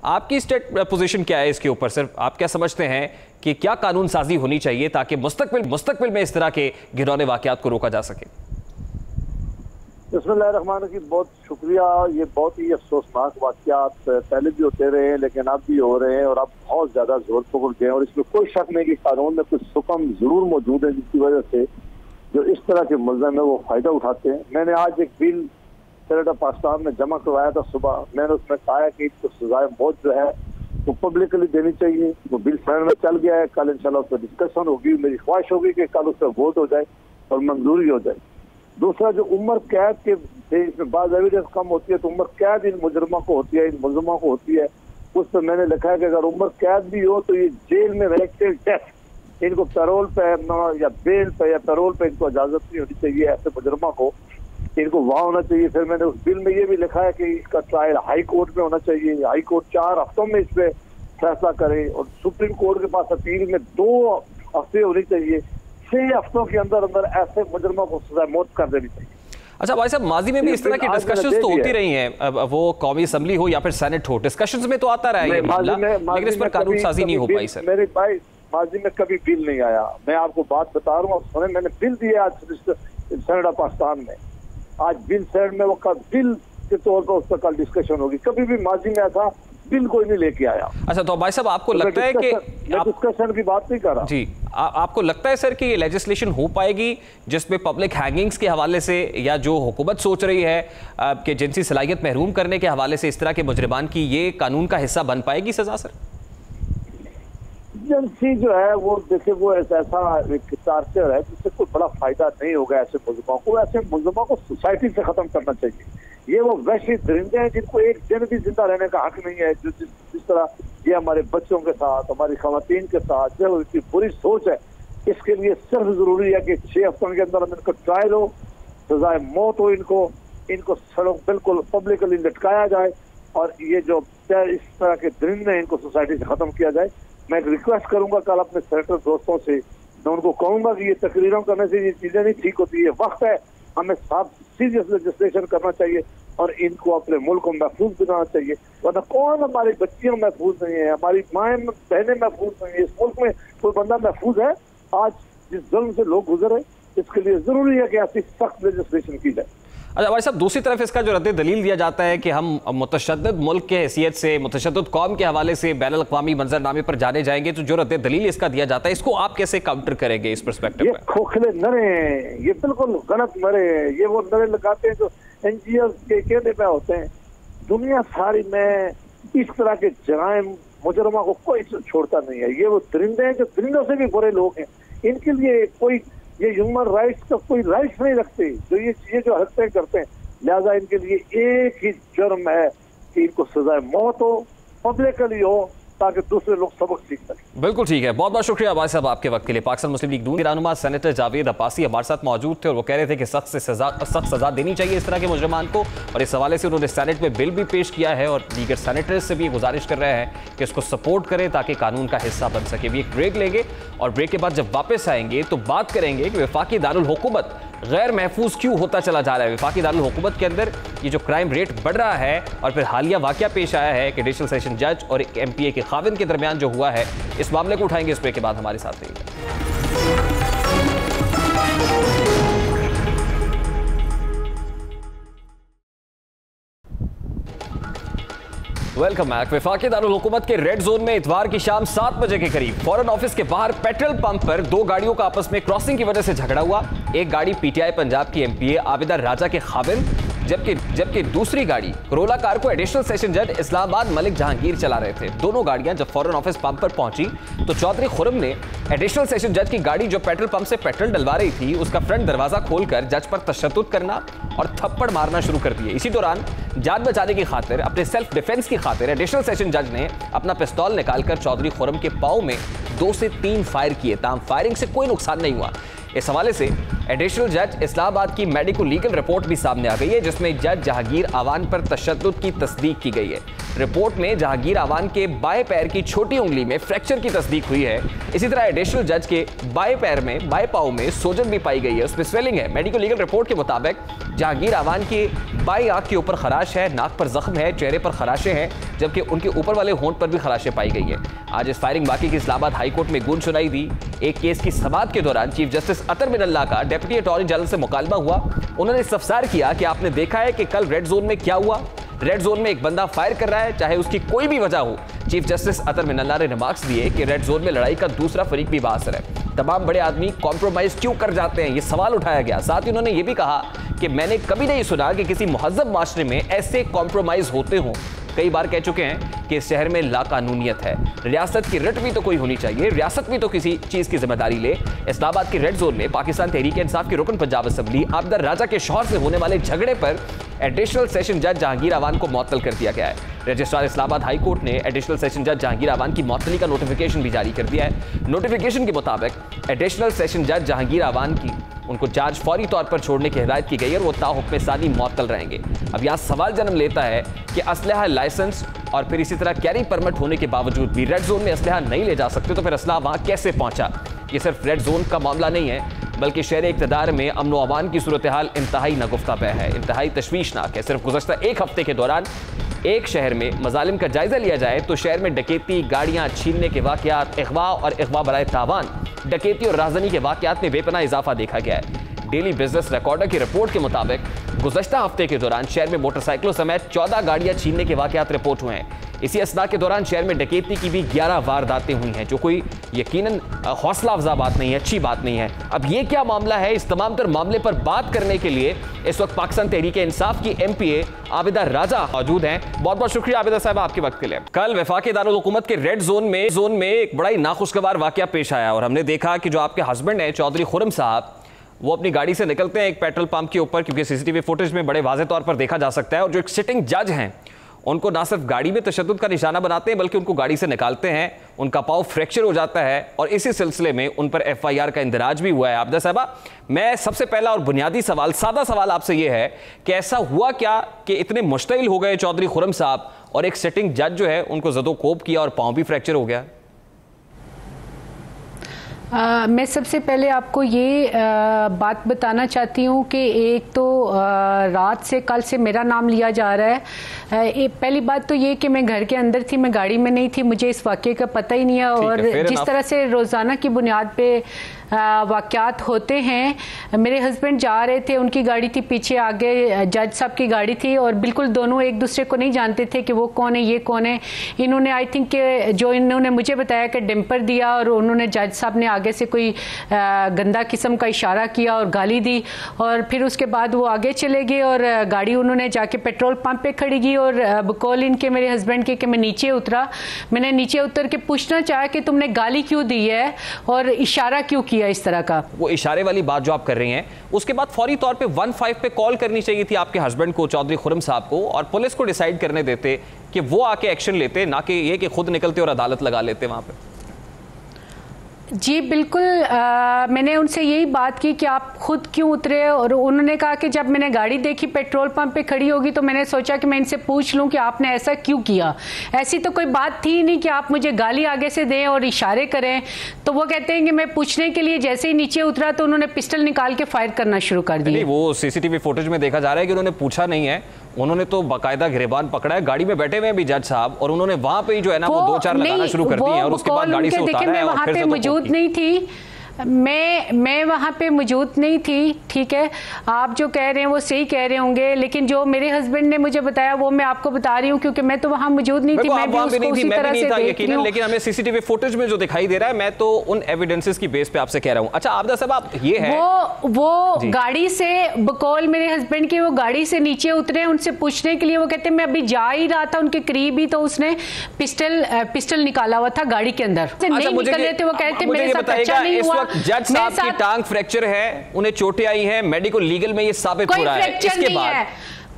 आपकी स्टेट पोजीशन क्या है इसके ऊपर? सिर्फ आप क्या समझते हैं कि क्या कानून साजी होनी चाहिए ताकि मुस्तकबिल में इस तरह के घिनौने वाक़यात को रोका जा सके? बिस्मिल्लाहिर्रहमानिर्रहीम। बहुत शुक्रिया। ये बहुत ही अफसोसनाक वाक़यात पहले भी होते रहे हैं, लेकिन अब भी हो रहे हैं और अब बहुत ज्यादा जोर पकड़ गए। और इसमें कोई शक नहीं कि कानून में कुछ हुक्म जरूर मौजूद है जिसकी वजह से जो इस तरह के मुल्ज़िम है वो फायदा उठाते हैं। मैंने आज एक बिल सेनेट ऑफ पाकिस्तान में जमा करवाया था सुबह। मैंने उसमें कहा कि इसको सजाए मौत जो है वो पब्लिकली देनी चाहिए। वो बिल सेनेट में चल गया है, कल इंशाल्लाह उस पर डिस्कशन होगी। मेरी ख्वाहिश होगी कि कल उस पर वोट हो जाए और मंजूरी हो जाए। दूसरा, जो उम्र कैद के इसमें बाद एविडेंस कम होती है तो उम्र कैद इन मुजरमा को होती है, इन मुलजमा को होती है। उस पर मैंने लिखा है कि अगर उम्र कैद भी हो तो ये जेल में रह के डेथ, इनको पैरोल पे या बेल पे या पैरोल पे इनको इजाजत नहीं होनी चाहिए। ऐसे मुजरमा को इनको वहाँ होना चाहिए। फिर मैंने उस बिल में ये भी लिखा है कि इसका ट्रायल हाई कोर्ट में होना चाहिए। हाई कोर्ट 4 हफ्तों में इस पे फैसला करे और सुप्रीम कोर्ट के पास अपील में 2 हफ्ते होनी चाहिए। 6 हफ्तों के अंदर अंदर ऐसे मुजरमा को सजा मौत कर देनी चाहिए। अच्छा भाई साहब, माजी में भी इस तरह की डिस्कशंस तो होती रही हैं, वो कौमी असेंबली हो या फिर सेनेट हो, डिस्कशंस में तो आता रहा है ये मामला, लेकिन इस पर कानून साजी नहीं हो पाई सर। मेरे भाई, माजी में कभी बिल नहीं आया। मैं आपको बात बता रहा हूँ, सुने, मैंने बिल दिया आज सेनेट ऑफ पाकिस्तान में। आज बिल सेनेट में वो बिल के तौर पर उस पर कल डिस्कशन होगी। कभी भी माजी में ऐसा बिल कोई नहीं लेके आया। अच्छा, तो भाई साहब आपको लगता है कि डिस्कशन की बात नहीं कर रहा जी, आपको लगता है सर कि ये लेजिस्लेशन हो पाएगी जिसमें पब्लिक हैंगिंग्स के हवाले से या जो हुकूमत सोच रही है कि जिनसी सलाहियत महरूम करने के हवाले से इस तरह के मुजरिमान की ये कानून का हिस्सा बन पाएगी सजा सर? एजेंसी जो है वो देखिए वो ऐसा एक टार्चर है जिससे कोई बड़ा फायदा नहीं होगा ऐसे मुलजमों को। ऐसे मुलजमों को सोसाइटी से खत्म करना चाहिए। ये वो वैसे दरिंदे हैं जिनको एक दिन भी जिंदा रहने का हक नहीं है। जो जिस तरह ये हमारे बच्चों के साथ, हमारी खवातीन के साथ जो इतनी बुरी सोच है, इसके लिए सिर्फ जरूरी है कि 6 हफ्तों के अंदर इनका ट्रायल हो, सजाए मौत हो, इनको सड़क बिल्कुल पब्लिकली लटकाया जाए और ये जो इस तरह के दरिंदे हैं इनको सोसाइटी से खत्म किया जाए। मैं एक रिक्वेस्ट करूंगा कल अपने सेनेटर दोस्तों से, मैं उनको कहूंगा कि ये तकरीरों करने से ये चीजें नहीं ठीक होती है। वक्त है हमें साफ सीरियस लेजिस्लेशन करना चाहिए और इनको अपने मुल्क को महफूज बनाना चाहिए। वरना कौन हमारी बच्चियां महफूज नहीं है, हमारी माएँ बहनें महफूज नहीं है, इस मुल्क में कोई बंदा महफूज है? आज जिस जुल्म से लोग गुजरे, इसके लिए जरूरी है कि ऐसी सख्त लेजिस्लेशन की जाए। अच्छा भाई साहब, दूसरी तरफ इसका जो रद्द दलील दिया जाता है कि हम मुतशद्दिद मुल्क के हैसियत से, मुतशद्दिद कौम के हवाले से बैनुल अक़वामी मंजरनामे पर जाने जाएंगे, तो जो रद्द दलील इसका दिया जाता है इसको आप कैसे काउंटर करेंगे इस पर्सपेक्टिव में? ये खोखले नरे हैं, ये बिल्कुल गलत नरे हैं। ये वो नरे लगाते हैं जो NGO के कहने पे होते हैं। दुनिया सारी में इस तरह के जराइम मुजरमा को कोई छोड़ता नहीं है। ये वो दरिंदे हैं जो दरिंदों से भी बुरे लोग हैं। इनके लिए कोई ये ह्यूमन राइट्स का कोई राइट्स नहीं रखते जो ये चीजें जो हरकतें करते हैं। लिहाजा इनके लिए एक ही जुर्म है कि इनको सजाए मौत हो, पब्लिकली हो, ताकि दूसरे लोग सबक सीख सकें। बिल्कुल ठीक है, बहुत बहुत शुक्रिया भाई साहब आपके वक्त के लिए। पाकिस्तान मुस्लिम लीग नून के रहनुमा सेनेटर जावेद अब्बासी हमारे साथ मौजूद थे और वो कह रहे थे कि सख्त सजा देनी चाहिए इस तरह के मुजरमान को, और इस हवाले से उन्होंने सेनेट में बिल भी पेश किया है और दीगर सेनेटर्स से भी गुजारिश कर रहे हैं कि इसको सपोर्ट करें ताकि कानून का हिस्सा बन सके। भी एक ब्रेक लेंगे और ब्रेक के बाद जब वापस आएंगे तो बात करेंगे कि वफाकी दारुल हुकूमत गैर महफूज क्यों होता चला जा रहा है। वफाकी दारुल हुकूमत के अंदर ये जो क्राइम रेट बढ़ रहा है और फिर हालिया वाकया पेश आया है कि एडिशनल सेशन जज और एक MPA के खाविंद के दरमियान जो हुआ है, इस मामले को उठाएंगे इस ब्रेक के बाद। हमारे साथ रहिए। Welcome back. वफाकी दारुल हुकूमत के रेड जोन में इतवार की शाम 7 बजे के करीब फॉरेन ऑफिस के बाहर पेट्रोल पंप पर 2 गाड़ियों का आपस में क्रॉसिंग की वजह से झगड़ा हुआ। एक गाड़ी PTI पंजाब की MPA आबिदा राजा के खाविंद, जबकि दूसरी गाड़ी करोला कार को एडिशनल सेशन जज इस्लामाबाद मलिक जहांगीर चला रहे थे। दोनों गाड़ियां जब फॉरेन ऑफिस पंप पर पहुंची तो चौधरी खुरम ने एडिशनल सेशन जज की गाड़ी जो पेट्रोल पंप से पेट्रोल डलवा रही थी उसका फ्रंट दरवाजा खोलकर जज पर तशद्दुद करना और थप्पड़ मारना शुरू कर दिए। इसी दौरान जान बचाने की खातिर, अपने सेल्फ डिफेंस की खातिर एडिशनल सेशन जज ने अपना पिस्तौल निकालकर चौधरी खुरम के पांव में 2 से 3 फायर किए। ताम फायरिंग से कोई नुकसान नहीं हुआ। इस हवाले से एडिशनल जज इस्लामाबाद की मेडिको लीगल रिपोर्ट भी सामने आ गई है जिसमें जज जहांगीर आवान पर तशद्दुद की तस्दीक की गई है। रिपोर्ट में जहांगीर आवान के बाएं पैर की छोटी उंगली में फ्रैक्चर की तस्दीक हुई है। इसी तरह एडिशनल जज के बाएं पैर में, बाएं पांव में सोजन भी पाई गई है, उसमें स्वेलिंग है। मेडिको लीगल रिपोर्ट के मुताबिक जहांगीर आवान की बाई आंख के ऊपर खराश है, नाक पर जख्म है, चेहरे पर खराशें हैं, जबकि उनके ऊपर वाले होंठ पर भी खराशें पाई गई है। आज इस फायरिंग वाकये की इस्लामाबाद हाई कोर्ट में गूंज सुनाई दी। एक केस की समाअत के दौरान चीफ जस्टिस अतर बिन अल्लाह का डेप्यूटी अटॉर्नी जनरल से मुकालमा हुआ। उन्होंने इस्तफसार किया कि आपने देखा है कि कल रेड जोन में क्या हुआ, रेड जोन में एक बंदा फायर कर रहा है, चाहे उसकी कोई भी वजह हो। चीफ जस्टिस अतर मिनल्ला ने रिमार्क्स दिए कि रेड जोन में लड़ाई का दूसरा फरीक भी बासर है। तमाम बड़े आदमी कॉम्प्रोमाइज क्यों कर जाते हैं, ये सवाल उठाया गया। साथ ही उन्होंने ये भी कहा कि मैंने कभी नहीं सुना कि किसी मुहज़्ज़ब माशरे में ऐसे कॉम्प्रोमाइज होते हों। कई बार कह चुके हैं कि इस शहर में लाकानूनियत है, रियासत की रिट भी तो कोई होनी चाहिए, रियासत भी तो किसी चीज़ की जिम्मेदारी ले। इस्लामाबाद के रेड जोन में पाकिस्तान तहरीक इंसाफ की रुकन पंजाब असम्बली आबिदा राजा के शौहर से होने वाले झगड़े पर एडिशनल सेशन जज जहांगीर आवान को मुअत्तल कर दिया गया है। रजिस्ट्रार इस्लामाबाद हाई कोर्ट ने एडिशनल सेशन जज जहांगीर आवान की मुअत्तली का नोटिफिकेशन भी जारी कर दिया है। नोटिफिकेशन के मुताबिक एडिशनल सेशन जज जहांगीर आवान की उनको चार्ज फौरी तौर पर छोड़ने की हिदायत की गई है और वो ताहुक्म सानी मुअत्तल रहेंगे। अब यहाँ सवाल जन्म लेता है कि असलहा लाइसेंस और फिर इसी तरह कैरी परमिट होने के बावजूद भी रेड जोन में असलहा नहीं ले जा सकते, तो फिर असलहा वहाँ कैसे पहुँचा? ये सिर्फ रेड जोन का मामला नहीं है, बल्कि शहर इक़्तिदार में अमन व अमान की सूरत हाल इंतहाई नगुफ्ता बह है, इंतहाई तशवीशनाक है। सिर्फ गुज़श्ता एक हफ्ते के दौरान एक शहर में मजालिम का जायजा लिया जाए तो शहर में डकैती, गाड़ियाँ छीनने के वाक़यात, अगवा और अगवा बराए तावान, डकैती और राजधानी के वाक़यात में बेपनाह इजाफा देखा गया है। डेली बिजनेस रिकॉर्डर की रिपोर्ट के मुताबिक गुज़श्ता हफ्ते के दौरान शहर में मोटरसाइकिलों समेत 14 गाड़ियाँ छीनने के वाक़यात रिपोर्ट हुए हैं। इसी असना के दौरान शहर में डकैती की भी 11 वारदातें हुई हैं, जो कोई यकीनन हौसला अफजा बात नहीं है, अच्छी बात नहीं है। अब ये क्या मामला है, इस तमाम तर मामले पर बात करने के लिए इस वक्त पाकिस्तान तहरीक इंसाफ की MPA आबिदा राजा मौजूद हैं। बहुत बहुत शुक्रिया आबिदा साहब आपके वक्त के लिए। कल वफाकी दारुल हुकूमत के रेड जोन में एक बड़ा ही नाखुशगवार वाकया पेश आया और हमने देखा कि जो आपके हस्बैंड हैं चौधरी खुर्रम साहब, वो अपनी गाड़ी से निकलते हैं एक पेट्रोल पंप के ऊपर, क्योंकि CCTV फुटेज में बड़े वाज़ेह तौर पर देखा जा सकता है, और जो एक सिटिंग जज हैं उनको ना सिर्फ गाड़ी में तशद्दुद का निशाना बनाते हैं बल्कि उनको गाड़ी से निकालते हैं, उनका पाँव फ्रैक्चर हो जाता है और इसी सिलसिले में उन पर FIR का इंदराज भी हुआ है। आबिदा साहबा, मैं सबसे पहला और बुनियादी सवाल, सादा सवाल आपसे ये है कि ऐसा हुआ क्या कि इतने मुश्तइल हो गए चौधरी खुर्रम साहब और एक सिटिंग जज जो है उनको ज़दोकोब किया और पाँव भी फ्रैक्चर हो गया? मैं सबसे पहले आपको ये बात बताना चाहती हूँ कि एक तो रात से कल से मेरा नाम लिया जा रहा है। पहली बात तो ये कि मैं घर के अंदर थी, मैं गाड़ी में नहीं थी, मुझे इस वाक़े का पता ही नहीं है। और जिस तरह से रोज़ाना की बुनियाद पे वाक़यात होते हैं, मेरे हस्बैंड जा रहे थे, उनकी गाड़ी थी पीछे, आगे जज साहब की गाड़ी थी और बिल्कुल दोनों एक दूसरे को नहीं जानते थे कि वो कौन है ये कौन है। इन्होंने आई थिंक जो इन्होंने मुझे बताया कि डिम्पर दिया और उन्होंने जज साहब ने आगे से कोई गंदा किस्म का इशारा किया और गाली दी और फिर उसके बाद वो आगे चले गए और गाड़ी उन्होंने जाके पेट्रोल पंप पे खड़ी की और बकौल इनके मेरे हस्बैंड के कि मैं नीचे उतरा। मैंने नीचे उतर के पूछना चाहा कि तुमने गाली क्यों दी है और इशारा क्यों किया इस तरह का। वो इशारे वाली बात जो आप कर रही हैं, उसके बाद फौरी तौर पे 15 पे कॉल करनी चाहिए थी आपके हस्बैंड को, चौधरी खुर्रम साहब को, और पुलिस को डिसाइड करने देते कि वो आके एक्शन लेते, ना कि ये कि खुद निकलते और अदालत लगा लेते वहां पे। जी बिल्कुल, मैंने उनसे यही बात की कि आप खुद क्यों उतरे, और उन्होंने कहा कि जब मैंने गाड़ी देखी पेट्रोल पंप पे खड़ी होगी तो मैंने सोचा कि मैं इनसे पूछ लूं कि आपने ऐसा क्यों किया। ऐसी तो कोई बात थी नहीं कि आप मुझे गाली आगे से दें और इशारे करें। तो वो कहते हैं कि मैं पूछने के लिए जैसे ही नीचे उतरा तो उन्होंने पिस्टल निकाल के फायर करना शुरू कर दिया। वो CCTV फुटेज में देखा जा रहा है कि उन्होंने पूछा नहीं है, उन्होंने तो बाकायदा गिरबान पकड़ा है, गाड़ी में बैठे हुए हैं भी जज साहब, और उन्होंने वहां पे ही जो है ना वो 2-4 लगाना शुरू कर दिए और उसके बाद गाड़ी से उतारा है और फिर से मौजूद नहीं थी। मैं वहाँ पे मौजूद नहीं थी, ठीक है, आप जो कह रहे हैं वो सही कह रहे होंगे, लेकिन जो मेरे हस्बैंड ने मुझे बताया वो मैं आपको बता रही हूँ क्योंकि मैं तो वहाँ मौजूद नहीं थी। मैं भी उसको उसी तरह से देख रही हूँ, लेकिन हमें CCTV फुटेज में जो दिखाई दे रहा है, मैं तो उन एविडेंसेस की बेस पे आपसे कह रहा हूँ। अच्छा आबिदा साहब, आप ये है वो गाड़ी से बकौल मेरे हस्बैंड की वो गाड़ी से नीचे उतरे उनसे पूछने के लिए, वो कहते मैं अभी जा ही रहा था उनके करीब ही तो उसने पिस्टल निकाला हुआ था गाड़ी के अंदर। नहीं निकल रहे थे, वो कहते मेरे साथ अच्छा नहीं हुआ। जज साहब की टांग फ्रैक्चर है, उन्हें चोटें आई हैं, मेडिकल लीगल में ये साबित हो रहा है। इसके बाद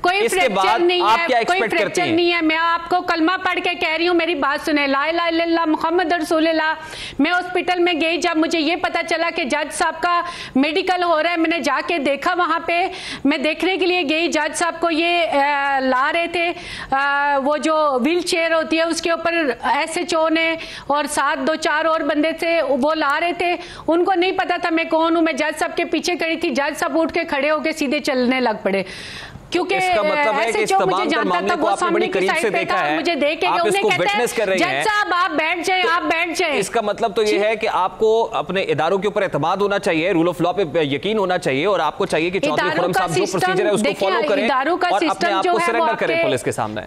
कोई फ्रैक्चर नहीं है, कोई फ्रैक्चर नहीं है। मैं आपको कलमा पढ़ के कह रही हूँ, मेरी बात सुने, ला इलाहा इल्लल्लाह मुहम्मद रसूलुल्लाह। मैं हॉस्पिटल में गई, जब मुझे ये पता चला कि जज साहब का मेडिकल हो रहा है, मैंने जाके देखा वहाँ पे, मैं देखने के लिए गई, जज साहब को ये ला रहे थे, वो जो व्हील चेयर होती है उसके ऊपर SHO ने और साथ 2-4 और बंदे थे, वो ला रहे थे। उनको नहीं पता था मैं कौन हूँ, मैं जज साहब के पीछे खड़ी थी। जज साहब उठ के खड़े होके सीधे चलने लग पड़े। क्योंकि इसका मतलब है कि इस तमाम मामले को आपने बड़ी करीब से देखा है, मुझे देख आप इसको विटनेस कर रही हैं। जज साहब आप बैठ जाएं, आप बैठ जाएं। इसका मतलब तो ये है कि आपको अपने इदारों के ऊपर एतमाद होना चाहिए, रूल ऑफ लॉ पे यकीन होना चाहिए, और आपको चाहिए कि चौधरी खुर्रम साहब जो प्रोसीजर है उसको फॉलो करें और अपने आप को सरेंडर करें पुलिस के सामने।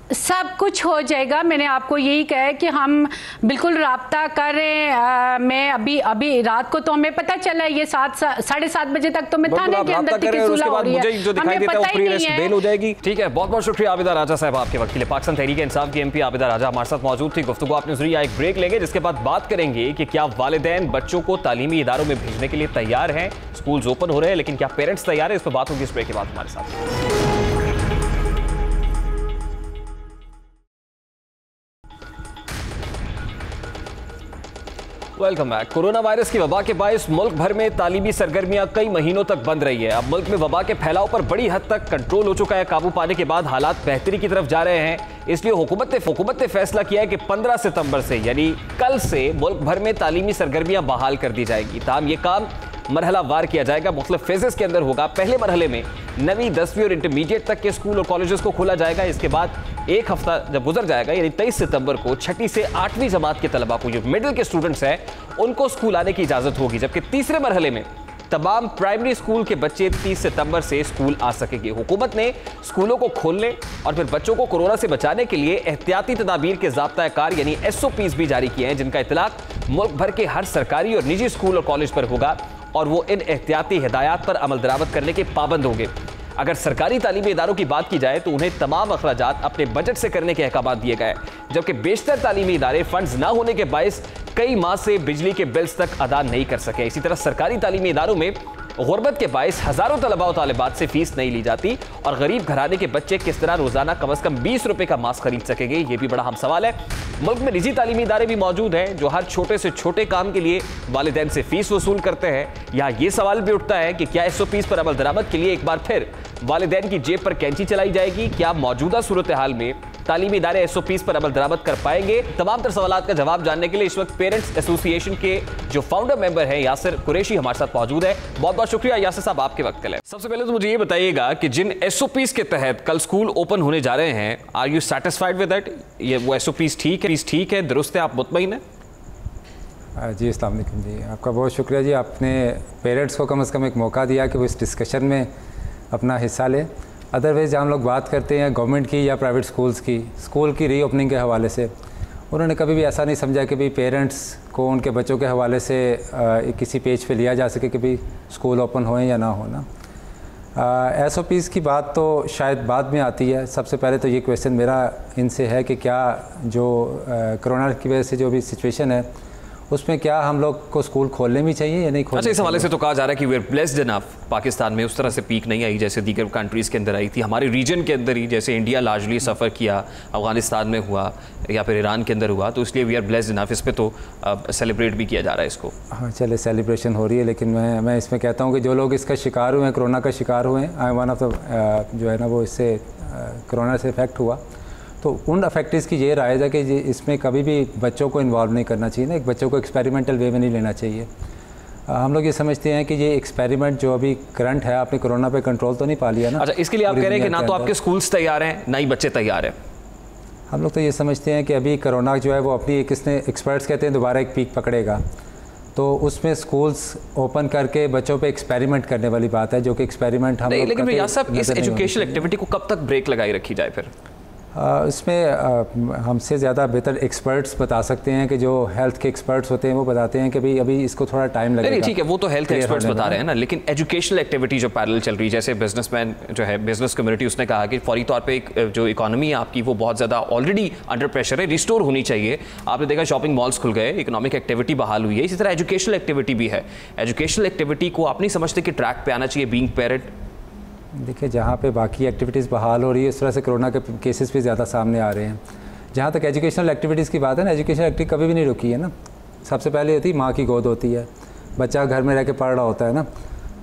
सब कुछ हो जाएगा। मैंने आपको यही कहा है कि हम बिल्कुल राब्ता कर रहे हैं। मैं अभी रात को तो हमें पता चला ये 7-7:30 बजे तक तो मैं थाने के अंदर थी कि सुलह हो रही है, हमें पता ही नहीं है। बेल हो जाएगी। ठीक है, बहुत बहुत शुक्रिया आबिदा राजा साहब आपके वक्त के लिए। पाकिस्तान तहरीक इंसाफ की MP आबिदा राजा हमारे साथ मौजूद थी। गुफ्तगू आपने जरिए एक ब्रेक लेंगे, जिसके बाद बात करेंगे कि क्या वालिदैन बच्चों को तालीमी इदारों में भेजने के लिए तैयार हैं। स्कूल्स ओपन हो रहे हैं, लेकिन क्या पेरेंट्स तैयार है? इस पर बात होगी इस ब्रेक के बाद हमारे साथ। Welcome back. कोरोना वायरस की वबा के बायस मुल्क भर में तालीमी सरगर्मियां कई महीनों तक बंद रही है। अब मुल्क में वबा के फैलाव पर बड़ी हद तक कंट्रोल हो चुका है। काबू पाने के बाद हालात बेहतरी की तरफ जा रहे हैं। इसलिए हुकूमत ने फैसला किया है कि 15 सितंबर से यानी कल से मुल्क भर में तालीमी सरगर्मियां बहाल कर दी जाएगी। ताहम ये काम मरहला वार किया जाएगा, मुख्तलिफ फेजेस के अंदर होगा। पहले मरहले में 9वीं 10वीं और इंटरमीडिएट तक के स्कूल और कॉलेजेस को खोला जाएगा। इसके बाद एक हफ्ता जब गुजर जाएगा यानी 23 सितंबर को 6ठी से 8वीं जमात के तलबा को, जो मिडिल के स्टूडेंट्स हैं, उनको स्कूल आने की इजाजत होगी। जबकि तीसरे मरहले में तमाम प्राइमरी स्कूल के बच्चे 30 सितंबर से स्कूल आ सकेंगे। हुकूमत ने स्कूलों को खोलने और फिर बच्चों को कोरोना से बचाने के लिए एहतियाती तदाबीर के ज़ाब्ता कार यानी SOPs भी जारी किए हैं, जिनका इतलाक मुल्क भर के हर सरकारी और निजी स्कूल और कॉलेज पर होगा और वो इन एहतियाती हिदायत पर अमल दरामद करने के पाबंद होंगे। अगर सरकारी तालीमी इदारों की बात की जाए तो उन्हें तमाम अखराजात अपने बजट से करने के अहकाम दिए गए, जबकि बेशतर तालीमी इदारे फंड्स ना होने के बायस कई माह से बिजली के बिल्स तक अदा नहीं कर सके। इसी तरह सरकारी तालीमी इदारों में गुर्बत के बायस हज़ारों तलबा और तालिबात से फीस नहीं ली जाती और गरीब घराने के बच्चे किस तरह रोजाना कम अज़ कम 20 रुपए का मास्क खरीद सकेंगे, ये भी बड़ा हम सवाल है। मुल्क में निजी तालीमी इदारे भी मौजूद हैं जो हर छोटे से छोटे काम के लिए वालिदैन से फीस वसूल करते हैं। यहाँ ये सवाल भी उठता है कि क्या SOPs पर अमल दरामद के लिए एक बार फिर वालिदैन की जेब पर कैंची चलाई जाएगी? क्या मौजूदा सूरत हाल में तालीमी इदारे SOPs पर अमल दरामद कर पाएंगे? तमाम तर सवालात का जवाब जानने के लिए इस वक्त पेरेंट्स एसोसिएशन के जो फाउंडर मेंबर हैं यासिर कुरैशी हमारे साथ मौजूद है। बहुत बहुत शुक्रिया यासिर साहब आपके वक्त के लिए। सबसे पहले तो मुझे ये बताइएगा कि जिन SOPs के तहत कल स्कूल ओपन होने जा रहे हैं, are you satisfied with that? ये वो SOPs ठीक है, दुरुस्त है, आप मुतमईन हैं? जी अस्सलाम वालेकुम जी, आपका बहुत शुक्रिया जी। आपने पेरेंट्स को कम से कम एक मौका दिया कि वो इस डिस्कशन में अपना हिस्सा लें। अदरवाइज़ जहाँ हम लोग बात करते हैं गवर्नमेंट की या प्राइवेट स्कूल की रीओपनिंग के हवाले से, उन्होंने कभी भी ऐसा नहीं समझा कि भाई पेरेंट्स को उनके बच्चों के हवाले से किसी पेज पे लिया जा सके कि भाई स्कूल ओपन होए या ना होना। SOPs की बात तो शायद बाद में आती है। सबसे पहले तो ये क्वेश्चन मेरा इनसे है कि क्या जो कोरोना की वजह से जो भी सिचुएशन है उसमें क्या हम लोग को स्कूल खोलने भी चाहिए या नहीं खोलने? अच्छा, इस हवाले से तो कहा जा रहा है कि we are blessed enough, Pakistan में उस तरह से पीक नहीं आई जैसे दीगर कंट्रीज़ के अंदर आई थी। हमारे रीजन के अंदर ही, जैसे इंडिया लार्जली सफ़र किया, अफगानिस्तान में हुआ या फिर ईरान के अंदर हुआ, तो इसलिए वी आर ब्लेस्ड इनफ। इस पर तो सेलिब्रेट भी किया जा रहा है इसको। हाँ चले, सेलिब्रेशन हो रही है, लेकिन मैं इसमें कहता हूँ कि जो लोग इसका शिकार हुए हैं, कोरोना का शिकार हुए हैं, आई वन ऑफ द जो है ना वो इससे कोरोना से इफेक्ट हुआ, तो उन अफेक्टिव्स की ये राय है कि इसमें कभी भी बच्चों को इन्वॉल्व नहीं करना चाहिए ना, एक बच्चों को एक्सपेरिमेंटल वे में नहीं लेना चाहिए। हम लोग ये समझते हैं कि ये एक्सपेरिमेंट जो अभी करंट है, आपने कोरोना पे कंट्रोल तो नहीं पा लिया ना। अच्छा, इसके लिए आप कह रहे हैं कि ना तो आपके स्कूल्स तैयार हैं ना ही बच्चे तैयार हैं। हम लोग तो ये समझते हैं कि अभी कोरोना जो है वो अपनी किसने एक्सपर्ट्स कहते हैं दोबारा एक पीक पकड़ेगा, तो उसमें स्कूल्स ओपन करके बच्चों पे एक्सपेरिमेंट करने वाली बात है, जो कि एक्सपेरिमेंट हम लोग। लेकिन यार साहब, इस एजुकेशनल एक्टिविटी को कब तक ब्रेक लगाई रखी जाए फिर? इसमें हमसे ज़्यादा बेहतर एक्सपर्ट्स बता सकते हैं कि जो हेल्थ के एक्सपर्ट्स होते हैं वो बताते हैं कि भाई अभी इसको थोड़ा टाइम लगेगा। नहीं ठीक है, वो तो हेल्थ एक्सपर्ट्स बता रहे हैं ना, लेकिन एजुकेशनल एक्टिविटी जो पैरेलल चल रही है, जैसे बिजनेसमैन जो है, बिजनेस कम्युनिटी, उसने कहा कि फौरी तौर पे एक जो इकोनॉमी है आपकी वो बहुत ज़्यादा ऑलरेडी अंडर प्रेशर है, रिस्टोर होनी चाहिए। आपने देखा शॉपिंग मॉल्स खुल गए, इकोनॉमिक एक्टिविटी बहाल हुई है, इसी तरह एजुकेशनल एक्टिविटी भी है। एजुकेशनल एक्टिविटी को आप नहीं समझते कि ट्रैक पे आना चाहिए बीइंग पेरेंट? देखिए, जहाँ पे बाकी एक्टिविटीज़ बहाल हो रही है, इस तरह से कोरोना के केसेस भी ज़्यादा सामने आ रहे हैं। जहाँ तक एजुकेशनल एक्टिविटीज़ की बात है ना, एजुकेशनल एक्टिविटी कभी भी नहीं रुकी है ना। सबसे पहले होती है माँ की गोद होती है, बच्चा घर में रह के पढ़ रहा होता है ना,